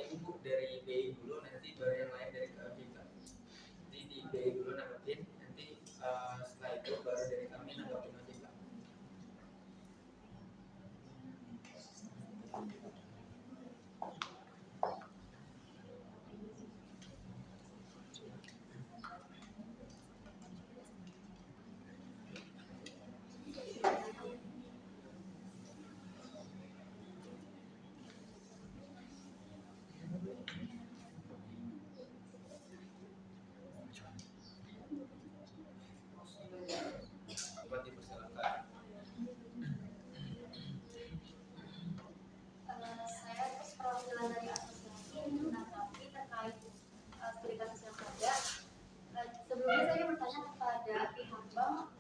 Ibu dari BI dulu, nanti baru yang lain dari KBK. Jadi di BI dulu nanggepin, nanti setelah itu baru dari kami nanggepin KBK. Dapat dipersilakan. Saya terus perwakilan dari asosiasi menanggapi terkait studi kasus yang ada. Sebelumnya saya bertanya kepada pihak bank,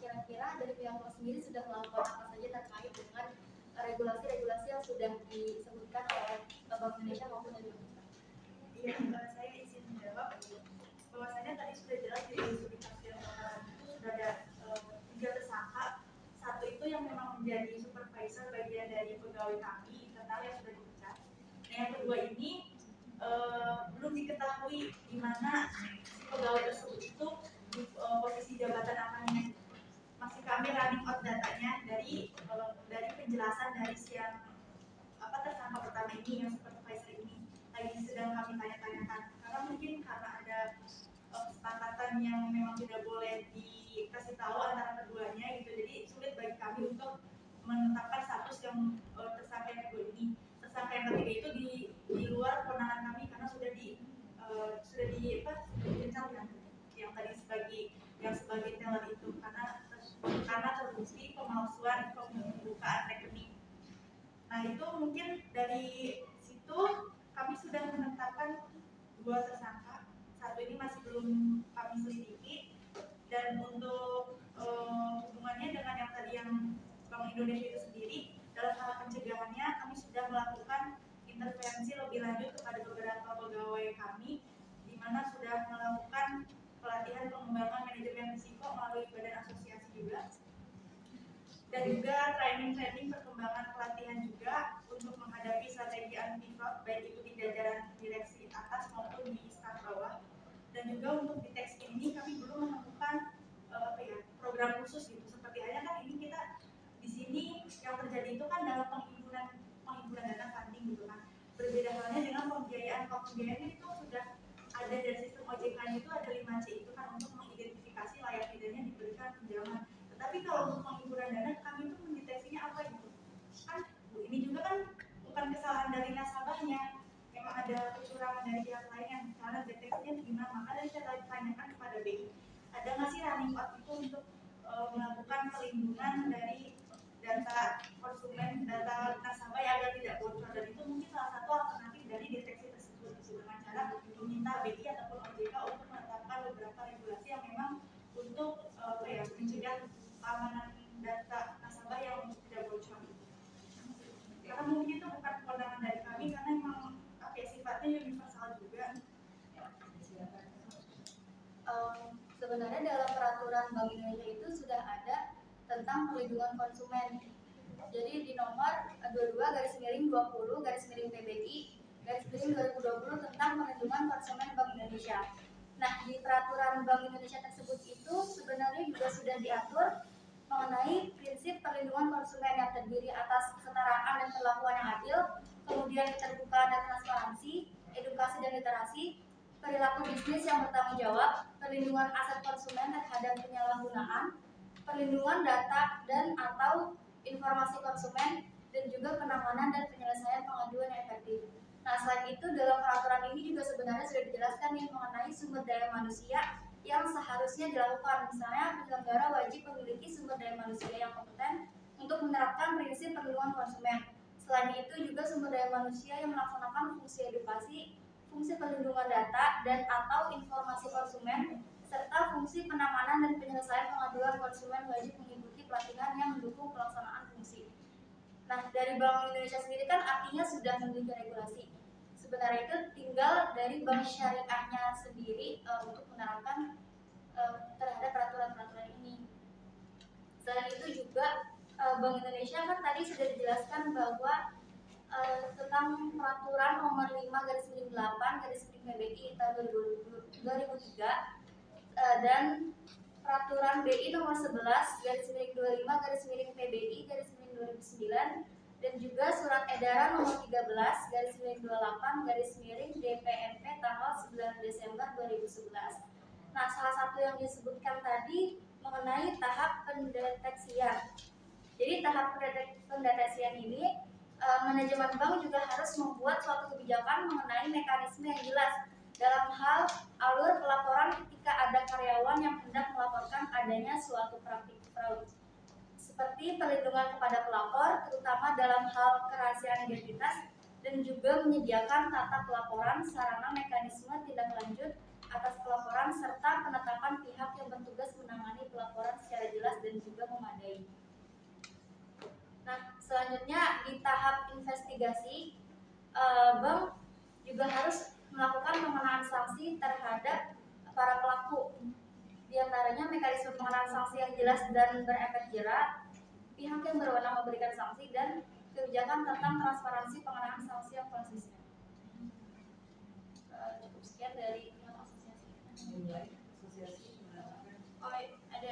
kira-kira dari pihak bank sendiri sudah melakukan apa saja terkait dengan regulasi-regulasi yang sudah disebutkan oleh Bank Indonesia maupun dari pemerintah. Iya, saya izin menjawab bahwasanya tadi sudah jelas di studi kasus yang pertama itu sudah ada 3 tersangka. Satu itu yang memang menjadi supervisor bagian dari pegawai kami internal yang sudah dipecat. Nah, yang kedua ini belum diketahui di mana si pegawai tersebut itu di posisi jabatan apanya. Masih kami running out datanya dari penjelasan dari si yang tersangka pertama ini, yang supervisor ini lagi sedang kami tanya-tanyakan, karena mungkin karena ada kesepakatan yang memang tidak boleh dikasih tahu antara keduanya gitu, jadi sulit bagi kami untuk menetapkan status yang tersangka yang kedua ini. Tersangka yang ketiga itu di luar kewenangan kami karena sudah dipencatkan yang tadi sebagai teller itu karena terbukti pemalsuan pembukaan rekening. Nah, itu mungkin dari situ kami sudah menetapkan 2 tersangka. Satu ini masih belum kami selidiki, dan untuk hubungannya dengan yang tadi yang Bank Indonesia itu sendiri, dalam hal pencegahannya kami sudah melakukan intervensi lebih lanjut kepada beberapa pegawai kami, di mana sudah melakukan pelatihan pengembangan manajemen risiko melalui badan asosiasi juga, dan juga training perkembangan pelatihan juga untuk menghadapi strategi anti fraud baik itu di jajaran direksi atas maupun di staf bawah. Dan juga untuk deteksi ini kami belum menemukan program khusus gitu, seperti halnya kan ini kita di sini yang terjadi itu kan dalam penghimpunan dana funding gitu kan. Berbeda halnya dengan pembiayaan itu sudah ada dari sistem OJK itu ada 5C itu kan untuk mengidentifikasi layak tidaknya diberikan pinjaman. Tetapi kalau untuk penghimpunan dana kami itu mendeteksinya apa gitu kan, ini juga kan bukan kesalahan dari nasabahnya, memang ada kecurangan dari pihak lain yang cara deteksinya gimana. Maka dari saya tanyakan kepada BI, ada nggak sih running out itu untuk melakukan pelindungan dari data konsumen, data nasabah yang agar tidak bocor, dan itu mungkin salah satu alternatif dari deteksi tersebut dengan cara meminta BI ataupun OJK untuk menetapkan beberapa regulasi yang memang untuk mencegah keamanan data nasabah yang tidak bocor. Karena mungkin itu bukan kewenangan dari kami karena memang sifatnya universal juga. Sebenarnya dalam peraturan Bank Indonesia itu sudah ada tentang perlindungan konsumen. Jadi di nomor 22/20/PBI/2020 tentang perlindungan konsumen Bank Indonesia. Nah, di peraturan Bank Indonesia tersebut itu sebenarnya juga sudah diatur mengenai prinsip konsumen yang terdiri atas kesetaraan dan perlakuan yang adil, kemudian keterbukaan dan transparansi, edukasi dan literasi, perilaku bisnis yang bertanggung jawab, perlindungan aset konsumen terhadap penyalahgunaan, perlindungan data dan atau informasi konsumen, dan juga penanganan dan penyelesaian pengaduan yang efektif. Nah, selain itu dalam peraturan ini juga sebenarnya sudah dijelaskan nih mengenai sumber daya manusia yang seharusnya dilakukan. Misalnya, penyelenggara wajib memiliki sumber daya manusia yang kompeten untuk menerapkan prinsip perlindungan konsumen. Selain itu juga sumber daya manusia yang melaksanakan fungsi edukasi, fungsi perlindungan data dan atau informasi konsumen, serta fungsi penanganan dan penyelesaian pengaduan konsumen wajib mengikuti pelatihan yang mendukung pelaksanaan fungsi. Nah, dari Bank Indonesia sendiri kan artinya sudah memiliki regulasi. Sebenarnya itu tinggal dari bank syariahnya sendiri untuk menerapkan terhadap peraturan-peraturan ini. Selain itu juga Bank Indonesia kan tadi sudah dijelaskan bahwa tentang peraturan nomor 5/8/PBI tahun 2003 dan peraturan BI nomor 11/25/PBI/2009 dan juga surat edaran nomor 13/28/DPMP tanggal 9 Desember 2011. Nah, salah satu yang disebutkan tadi mengenai tahap pendeteksian. Jadi tahap pendeteksian ini manajemen bank juga harus membuat suatu kebijakan mengenai mekanisme yang jelas dalam hal alur pelaporan ketika ada karyawan yang hendak melaporkan adanya suatu praktik fraud. Seperti perlindungan kepada pelapor, terutama dalam hal kerahasiaan identitas, dan juga menyediakan tata pelaporan, sarana mekanisme tindak lanjut atas pelaporan, serta penetapan pihak yang bertugas menangani pelaporan secara jelas dan juga memadai. Nah, selanjutnya di tahap investigasi, bank juga harus melakukan pengenaan sanksi terhadap para pelaku. Di antaranya mekanisme pengenaan sanksi yang jelas dan berefek jera, pihak yang berwenang memberikan sanksi, dan kebijakan tentang transparansi pengenaan sanksi yang konsisten. Cukup sekian dari pihak asosiasi. Oh, ada.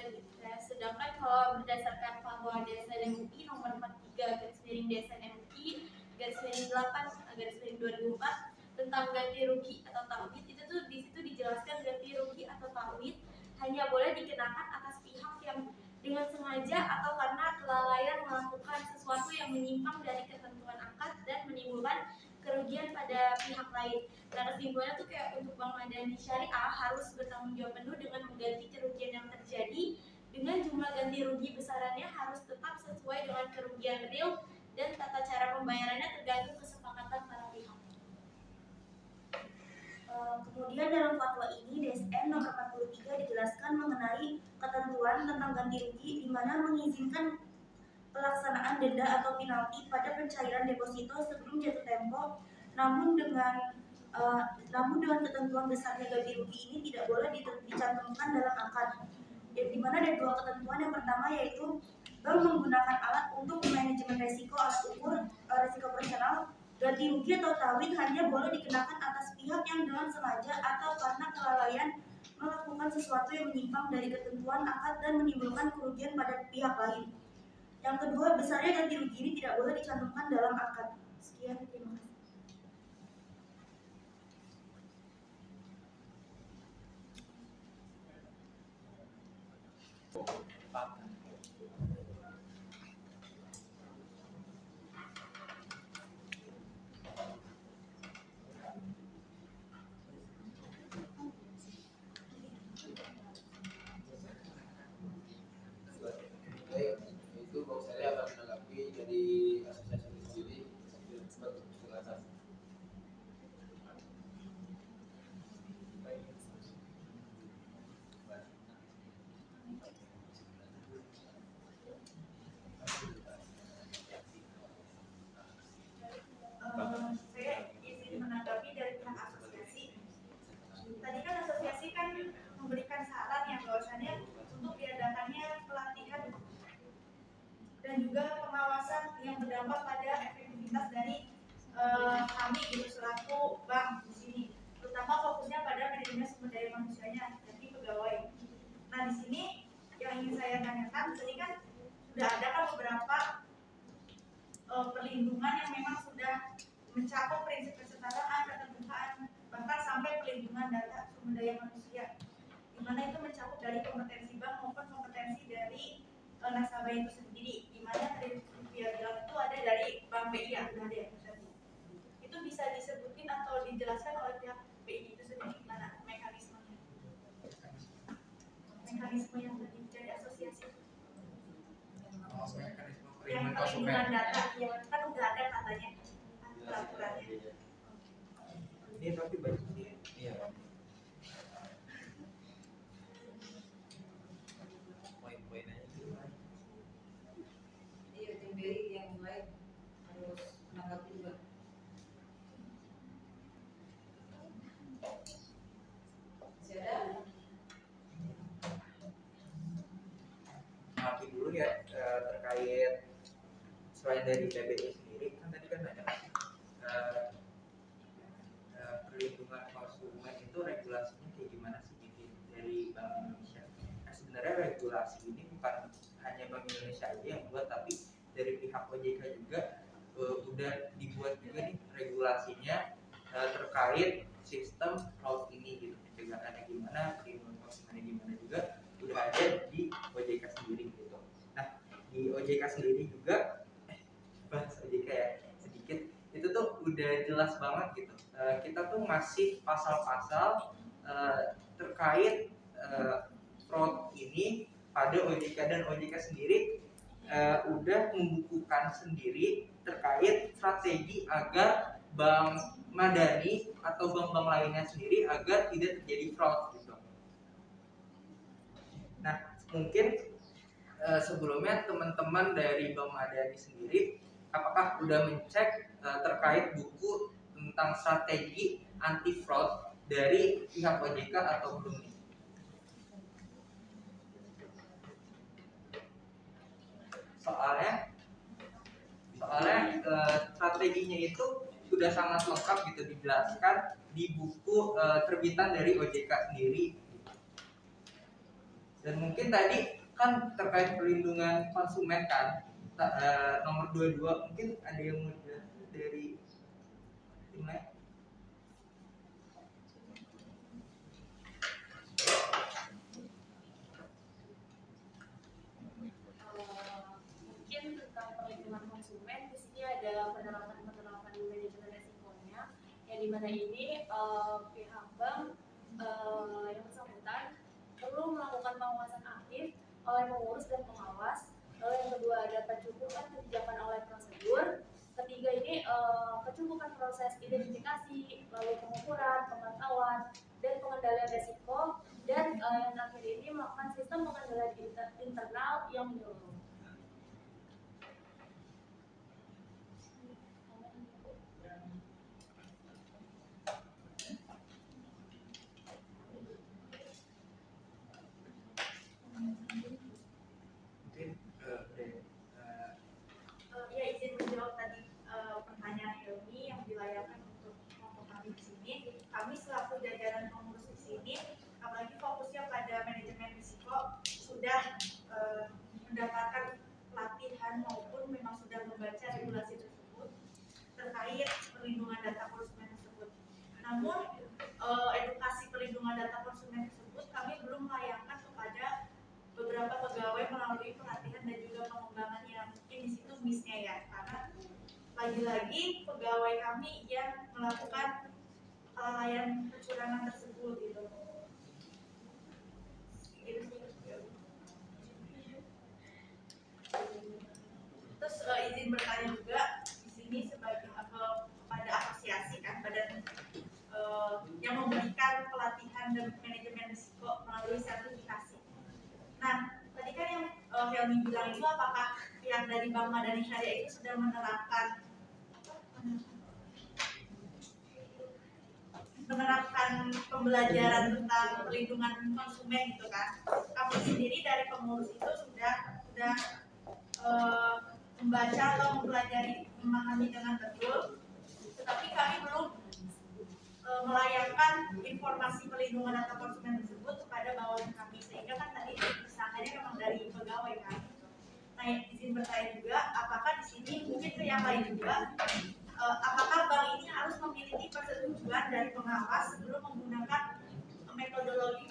Sedangkan kalau berdasarkan fatwa DSN MUI nomor 43/DSN-MUI/8/2004 tentang ganti rugi atau ta'wid, itu tuh di situ dijelaskan ganti rugi atau ta'wid hanya boleh dikenakan atas pihak yang dengan sengaja atau karena kelalaian melakukan sesuatu yang menyimpang dari ketentuan akad dan menimbulkan kerugian pada pihak lain. Nah, kesimpulannya tuh kayak untuk Bank Madani Syariah harus bertanggung jawab penuh dengan mengganti kerugian yang terjadi, dengan jumlah ganti rugi besarannya harus tetap sesuai dengan kerugian real, dan tata cara pembayarannya tergantung kesepakatan para pihak. Kemudian dalam fatwa ini DSN nomor 43 dijelaskan mengenai ketentuan tentang ganti rugi di mana mengizinkan pelaksanaan denda atau penalti pada pencairan deposito sebelum jatuh tempo, namun dengan ketentuan besarnya ganti rugi ini tidak boleh dicantumkan dalam akad. Di mana ada dua ketentuan. Yang pertama yaitu bank menggunakan alat untuk manajemen resiko alat ukur resiko operasional. Ganti rugi atau ta'wid hanya boleh dikenakan atas pihak yang dengan sengaja atau karena kelalaian melakukan sesuatu yang menyimpang dari ketentuan akad dan menimbulkan kerugian pada pihak lain. Yang kedua, besarnya ganti rugi ini tidak boleh dicantumkan dalam akad. Sekian, terima kasih. Itu Bang Sari akan menanggapi dari asosiasi sendiri sebagai penjelasan. Saya izin menanggapi dari pihak asosiasi. Tadi kan asosiasi kan memberikan saran yang bahwasannya untuk diadakannya pelatihan dan juga pengawasan yang berdampak pada efektivitas dari kami gitu selaku bank di sini, terutama fokusnya pada manajemen sumber daya manusianya jadi pegawai. Nah, di sini yang ingin saya tanyakan, tadi kan sudah ada kan beberapa perlindungan yang memang sudah mencakup prinsip kesetaraan, keterbukaan, bahkan sampai perlindungan data sumber daya manusia, di mana itu mencakup dari kompetensi bank maupun kompetensi dari nasabah itu sendiri, di mana tadi dia bilang itu ada dari Bank BI, ada ya tadi. Itu bisa disebutin atau dijelaskan oleh pihak BI itu sendiri gimana mekanismenya? Mekanisme yang tadi dari asosiasi yang perlindungan data, yang kan udah ada katanya peraturannya. Ini tapi banyak sih. Iya. Poin-poin aja gitu. Iya, tim BI yang mulai harus menanggapi juga. Masih ada? Maafin dulu ya terkait selain dari PBI sendiri kan tadi kan banyak perlindungan konsumen itu regulasinya kayak gimana sih dari Bank Indonesia. Nah, sebenarnya regulasi ini bukan hanya Bank Indonesia aja yang buat, tapi dari pihak OJK juga udah dibuat juga nih regulasinya terkait sistem fraud ini gitu, pencegahannya gimana, perlindungan konsumennya gimana juga udah ada di OJK sendiri gitu. Nah, di OJK sendiri juga bahas OJK ya sedikit, itu tuh udah jelas banget gitu. Kita tuh masih pasal-pasal terkait fraud ini pada OJK, dan OJK sendiri udah membukukan sendiri terkait strategi agar bank Madani atau bank-bank lainnya sendiri agar tidak terjadi fraud gitu. Nah, mungkin sebelumnya teman-teman dari Bank Madani sendiri apakah udah mencek terkait buku tentang strategi anti fraud dari pihak OJK atau belum nih? Soalnya strateginya itu sudah sangat lengkap gitu dijelaskan di buku terbitan dari OJK sendiri. Dan mungkin tadi kan terkait perlindungan konsumen kan nomor 22, mungkin ada yang mau dari timnya? Mungkin tentang perlindungan konsumen, di sini ada penerapan manajemen resikonya, yang dimana ini pihak bank yang bersangkutan perlu melakukan pengawasan aktif oleh pengurus dan pengawas. Lalu yang kedua ada pencukupan kebijakan oleh prosedur. Ketiga ini kecukupan proses identifikasi, lalu pengukuran, pemantauan, dan pengendalian resiko. Dan yang terakhir ini melakukan sistem pengendalian internal yang menyeluruh. Ya, izin menjawab tadi pertanyaan Helmi yang dilayangkan untuk kami di sini. Kami selaku jajaran pengurus di sini, apalagi fokusnya pada manajemen risiko, sudah mendapatkan pelatihan maupun memang sudah membaca regulasi tersebut terkait perlindungan data konsumen tersebut. Namun edukasi perlindungan data konsumen tersebut kami belum melayangkan kepada beberapa pegawai melalui pelatihan dan juga pengembangan yang mungkin di situ miss-nya ya, karena lagi-lagi pegawai kami yang melakukan kelalaian kecurangan tersebut gitu. Terus izin bertanya juga di sini sebagai kepada asosiasi kan, badan yang memberikan pelatihan dan manajemen risiko melalui sertifikasi. Nah, tadi kan yang Helmi bilang itu apakah pihak dari Bank Madani Syariah itu sudah menerapkan pembelajaran tentang perlindungan konsumen gitu kan? Kami sendiri dari pengurus itu sudah membaca atau mempelajari, memahami dengan betul, tetapi kami belum melayangkan informasi perlindungan data konsumen tersebut kepada bawahan kami, sehingga kan tadi disangkanya memang dari pegawai kan. Nah, izin bertanya juga, apakah di sini mungkin ke yang lain juga, apakah bank ini harus memiliki persetujuan dari pengawas sebelum menggunakan metodologi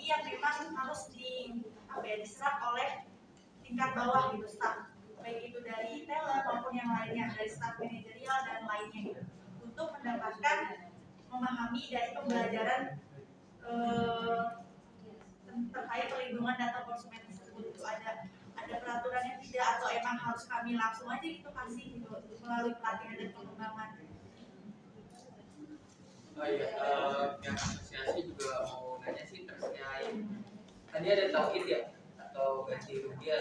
yang memang harus diserap oleh tingkat bawah gitu, staf, baik itu dari teller maupun yang lainnya, dari staf manajerial dan lainnya gitu, untuk mendapatkan memahami dari pembelajaran terkait perlindungan data konsumen tersebut. Itu ada peraturannya tidak, atau emang harus kami langsung aja gitu kasih gitu melalui pelatihan dan pengembangan. Oh iya, yang asosiasi juga mau nanya sih terkait tadi ada tauhid ya atau ganti rugi ya.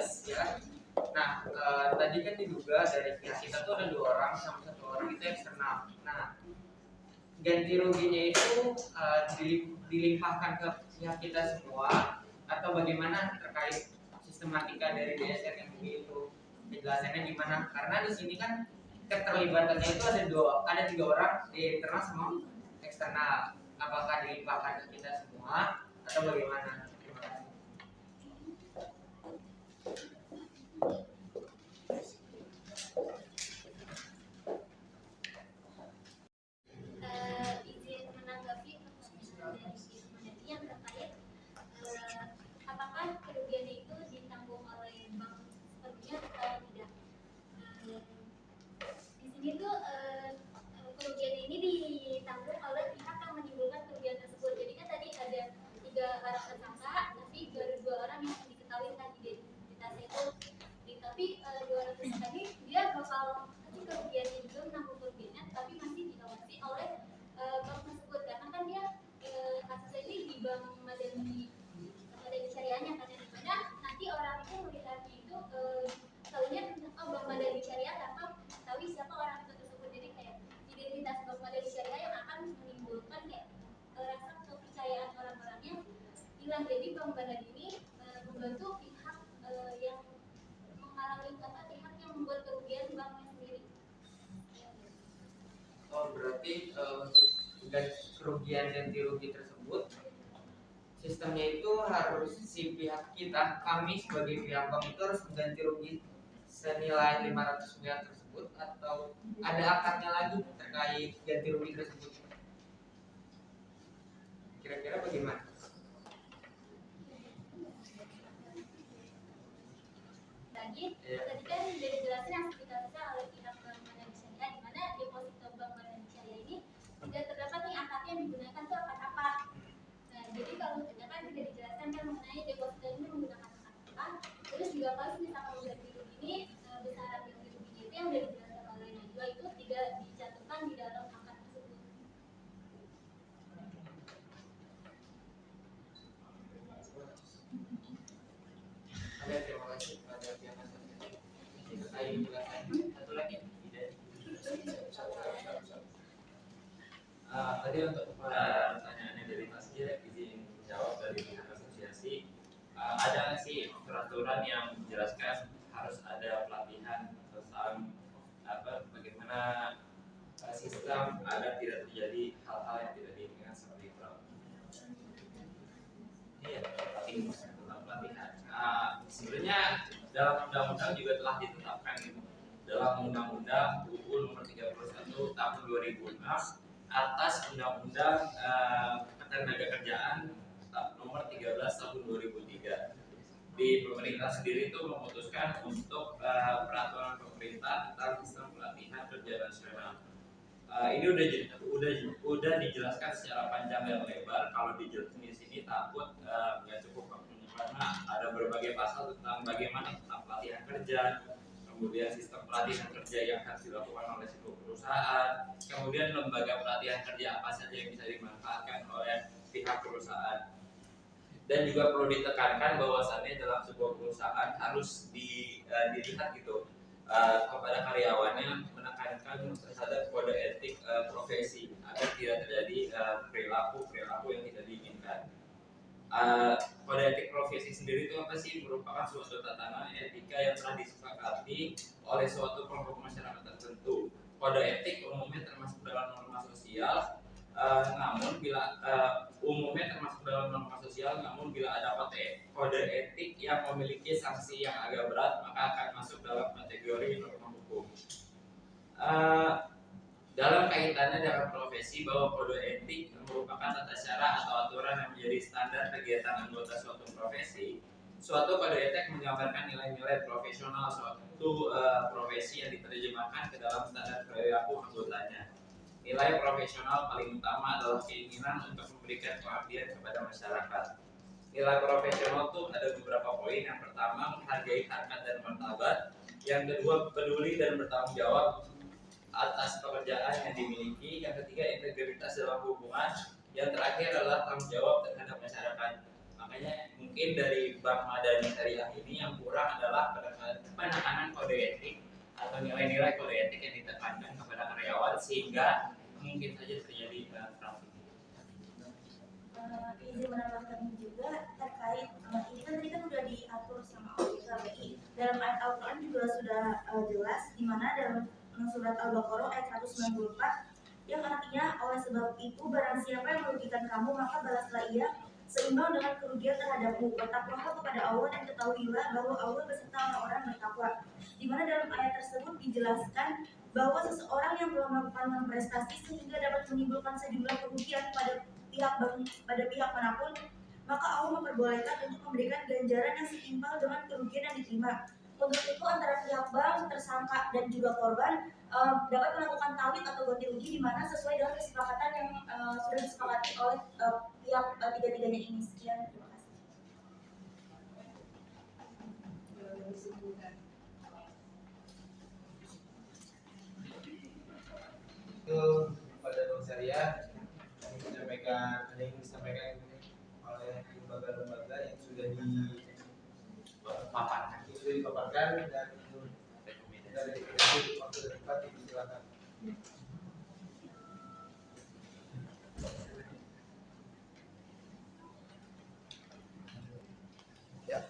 Nah, tadi kan diduga dari pihak kita tuh ada 2 orang sama 1 orang itu eksternal. Nah, ganti ruginya itu dilimpahkan ke pihak kita semua atau bagaimana terkait sistematika dari DSR yang itu penjelasannya gimana? Karena di sini kan keterlibatannya itu ada 3 orang di internal sama eksternal. Apakah dilimpahkan ke kita semua atau bagaimana? Terima kasih. Izin menanggapi pertanyaan dari Ismadi yang terkait apakah kerugian itu ditanggung oleh bank sepenuhnya atau tidak. Di sini tuh kerugian ini ditanggung oleh pihak yang menimbulkan kerugian tersebut. Jadi kan tadi ada 3 orang tersangka, tapi baru 2 orang yang diketahui tadi identitasnya itu. Tapi 2 orang tersangka ini dia bakal nanti kerugiannya juga menanggung kerugiannya, tapi masih diawasi oleh bank tersebut, karena kan dia kasusnya ini di bank Madani Syariahnya kan, yang dimana nanti orang itu melihatnya itu tahunya bank Madani Syariah tanpa tahu siapa orang itu tersebut. Jadi kayak identitas bank Madani Syariah yang akan menimbulkan kayak rasa kepercayaan orang-orangnya hilang. Jadi bank Madani ini membantu pihak yang mengalami pihak yang membuat kerugian banknya sendiri. Oh, berarti untuk kerugian ganti rugi tersebut sistemnya itu harus si pihak kita, kami sebagai pihak bank itu harus mengganti rugi senilai 500 miliar tersebut, atau ada akadnya lagi terkait ganti rugi tersebut? Kira-kira bagaimana? Tadi kan sudah dijelasin yang sekitarnya oleh pihak bank Madani Syariah, di mana deposito bank Madani Syariah ini tidak terdapat nih akadnya yang digunakan tuh akad apa. Nah, jadi kalau misalkan sudah dijelaskan kan mengenai deposito ini menggunakan akad apa, terus juga kalau misalkan ganti rugi ini besaran ganti ruginya itu yang sudah dijelaskan oleh Najwa itu tidak dicantumkan di dalam akad tersebut. Ada, terima kasih kepada pihak asosiasi. Ayo silakan. Satu lagi. Tadi untuk pertanyaannya dari Mas Gil, izin jawab dari pihak asosiasi. Ada nggak sih peraturan yang menjelaskan harus ada pelatihan tentang bagaimana sistem agar tidak terjadi hal-hal yang tidak diinginkan seperti itu? Iya, tentang pelatihan. Sebenarnya dalam undang-undang juga telah ditetapkan gitu. Dalam Undang-Undang UU Nomor 31 Tahun 2006 atas Undang-Undang Ketenagakerjaan Nomor 13 Tahun 2003. Di pemerintah sendiri itu memutuskan untuk peraturan pemerintah tentang sistem pelatihan kerja nasional. Ini udah dijelaskan secara panjang dan lebar. Kalau dijelasin di sini takut nggak cukup, karena ada berbagai pasal tentang bagaimana tentang pelatihan kerja, kemudian sistem pelatihan kerja yang harus dilakukan oleh seluruh perusahaan, kemudian lembaga pelatihan kerja apa saja yang bisa dimanfaatkan oleh pihak perusahaan. Dan juga perlu ditekankan bahwasannya dalam sebuah perusahaan harus dilihat gitu kepada karyawannya, menekankan terhadap kode etik profesi agar tidak terjadi perilaku yang tidak diinginkan. Kode etik profesi sendiri itu apa sih? Merupakan suatu tatanan etika yang telah disepakati oleh suatu kelompok masyarakat tertentu. Kode etik umumnya termasuk dalam norma sosial, namun bila ada kode etik yang memiliki sanksi yang agak berat, maka akan masuk dalam kategori norma hukum. Dalam kaitannya dengan profesi bahwa kode etik merupakan tata cara atau aturan yang menjadi standar kegiatan anggota suatu profesi. Suatu kode etik menggambarkan nilai-nilai profesional suatu profesi yang diterjemahkan ke dalam standar perilaku anggotanya. Nilai profesional paling utama adalah keinginan untuk memberikan pengabdian kepada masyarakat. Nilai profesional itu ada beberapa poin. Yang pertama, menghargai harkat dan martabat. Yang kedua, peduli dan bertanggung jawab atas pekerjaan yang dimiliki. Yang ketiga, integritas dalam hubungan. Yang terakhir adalah tanggung jawab terhadap masyarakat. Makanya mungkin dari Bank Madani Syariah ini yang kurang adalah penekanan kode etik atau nilai-nilai kode etik yang ditekankan kepada karyawan sehingga mungkin saja terjadi konflik. Izin menambahkan juga terkait ini kan tadi kan sudah diatur sama OJK. Dalam ayat Al-Quran juga sudah jelas di mana dalam surat Al-Baqarah ayat 194 yang artinya oleh sebab itu barang siapa yang merugikan kamu maka balaslah ia seimbang dengan kerugian terhadapmu. Bertakwalah kepada Allah dan ketahuilah bahwa Allah beserta orang-orang bertakwa. Di mana dalam ayat tersebut dijelaskan bahwa seseorang yang telah melakukan prestasi sehingga dapat menimbulkan sejumlah kerugian pada pihak manapun, maka Allah memperbolehkan untuk memberikan ganjaran yang setimpal dengan kerugian yang diterima. Untuk itu antara pihak bank, tersangka dan juga korban dapat melakukan tawid atau ganti rugi di mana sesuai dengan kesepakatan yang sudah disepakati oleh pihak tiga-tiganya ini. Sekian, terima kasih. Itu pada Bank Syariah ada yang disampaikan oleh lembaga-lembaga yang sudah dipaparkan dan dari waktu depan disilakan. Ya,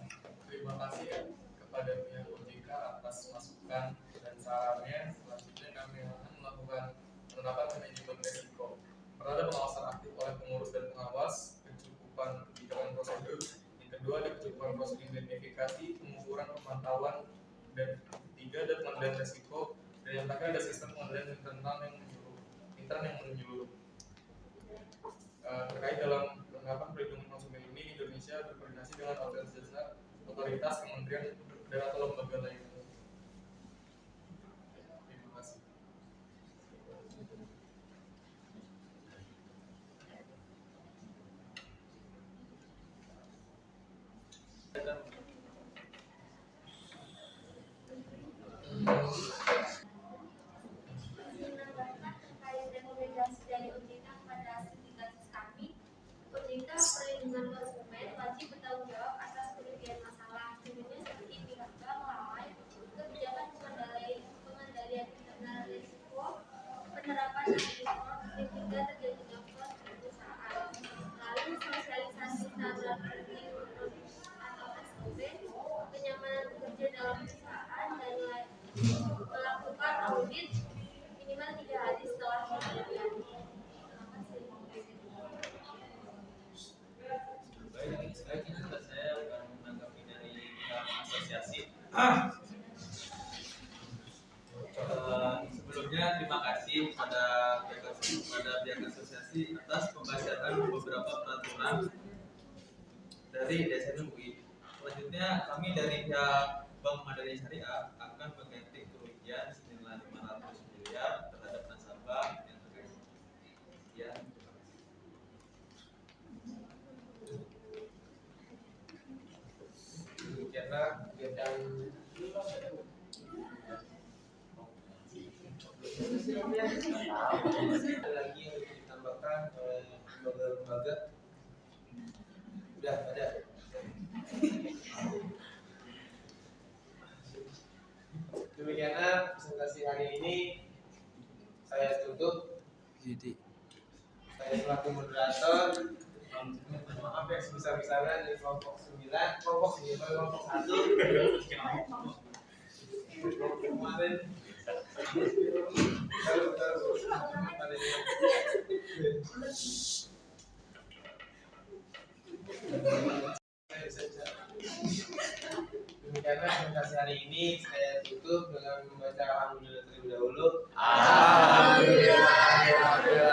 terima kasih kepada pihak OJK atas masukan dan sarannya. Selanjutnya kami akan melakukan penerapan manajemen risiko. Pertama, ada pengawasan aktif oleh pengurus dan pengawas, kecukupan kebijakan prosedur. Yang kedua, ada kecukupan prosedur identifikasi, pengukuran, pemantauan, dan ketiga ada pengendalian risiko. Dan yang terakhir ada sistem pengendalian intern yang menyeluruh. Terkait dalam penerapan perlindungan konsumen ini, Indonesia berkoordinasi dengan otoritas, kementerian, dan atau lembaga lainnya. Terima kasih. Terkait rekomendasi dari OJK kepada sindikasis kami, OJK perlindungan konsumen wajib bertanggung jawab atas kerugian masalah. Contohnya seperti pihak bank lalai, kebijakan pengendalian internal risiko, penerapan risiko, sehingga terjadinya cost di perusahaan. Lalu sosialisasi standar atau SOP, kenyamanan bekerja dalam perusahaan dan lain. Melakukan audit minimal 3 hari setelah kejadian. Baik, ini saya akan menanggapi dari pihak asosiasi. Sebelumnya terima kasih pada pihak asosiasi atas pembacaan beberapa peraturan dari DSN UI. Selanjutnya kami dari pihak Bank Madani Syariah akan mengganti kerugian senilai 500 miliar terhadap nasabah yang terkait. Ya. Demikianlah kegiatan ada lagi yang ditambahkan oleh lembaga-lembaga. Sudah ada. Demikianlah presentasi hari ini saya tutup. Saya selaku moderator maaf ya sebesar-besarnya dari kelompok 9, kelompok 1 kemarin demikianlah presentasi hari ini saya tutup dengan membaca alhamdulillah terlebih dahulu. Alhamdulillah.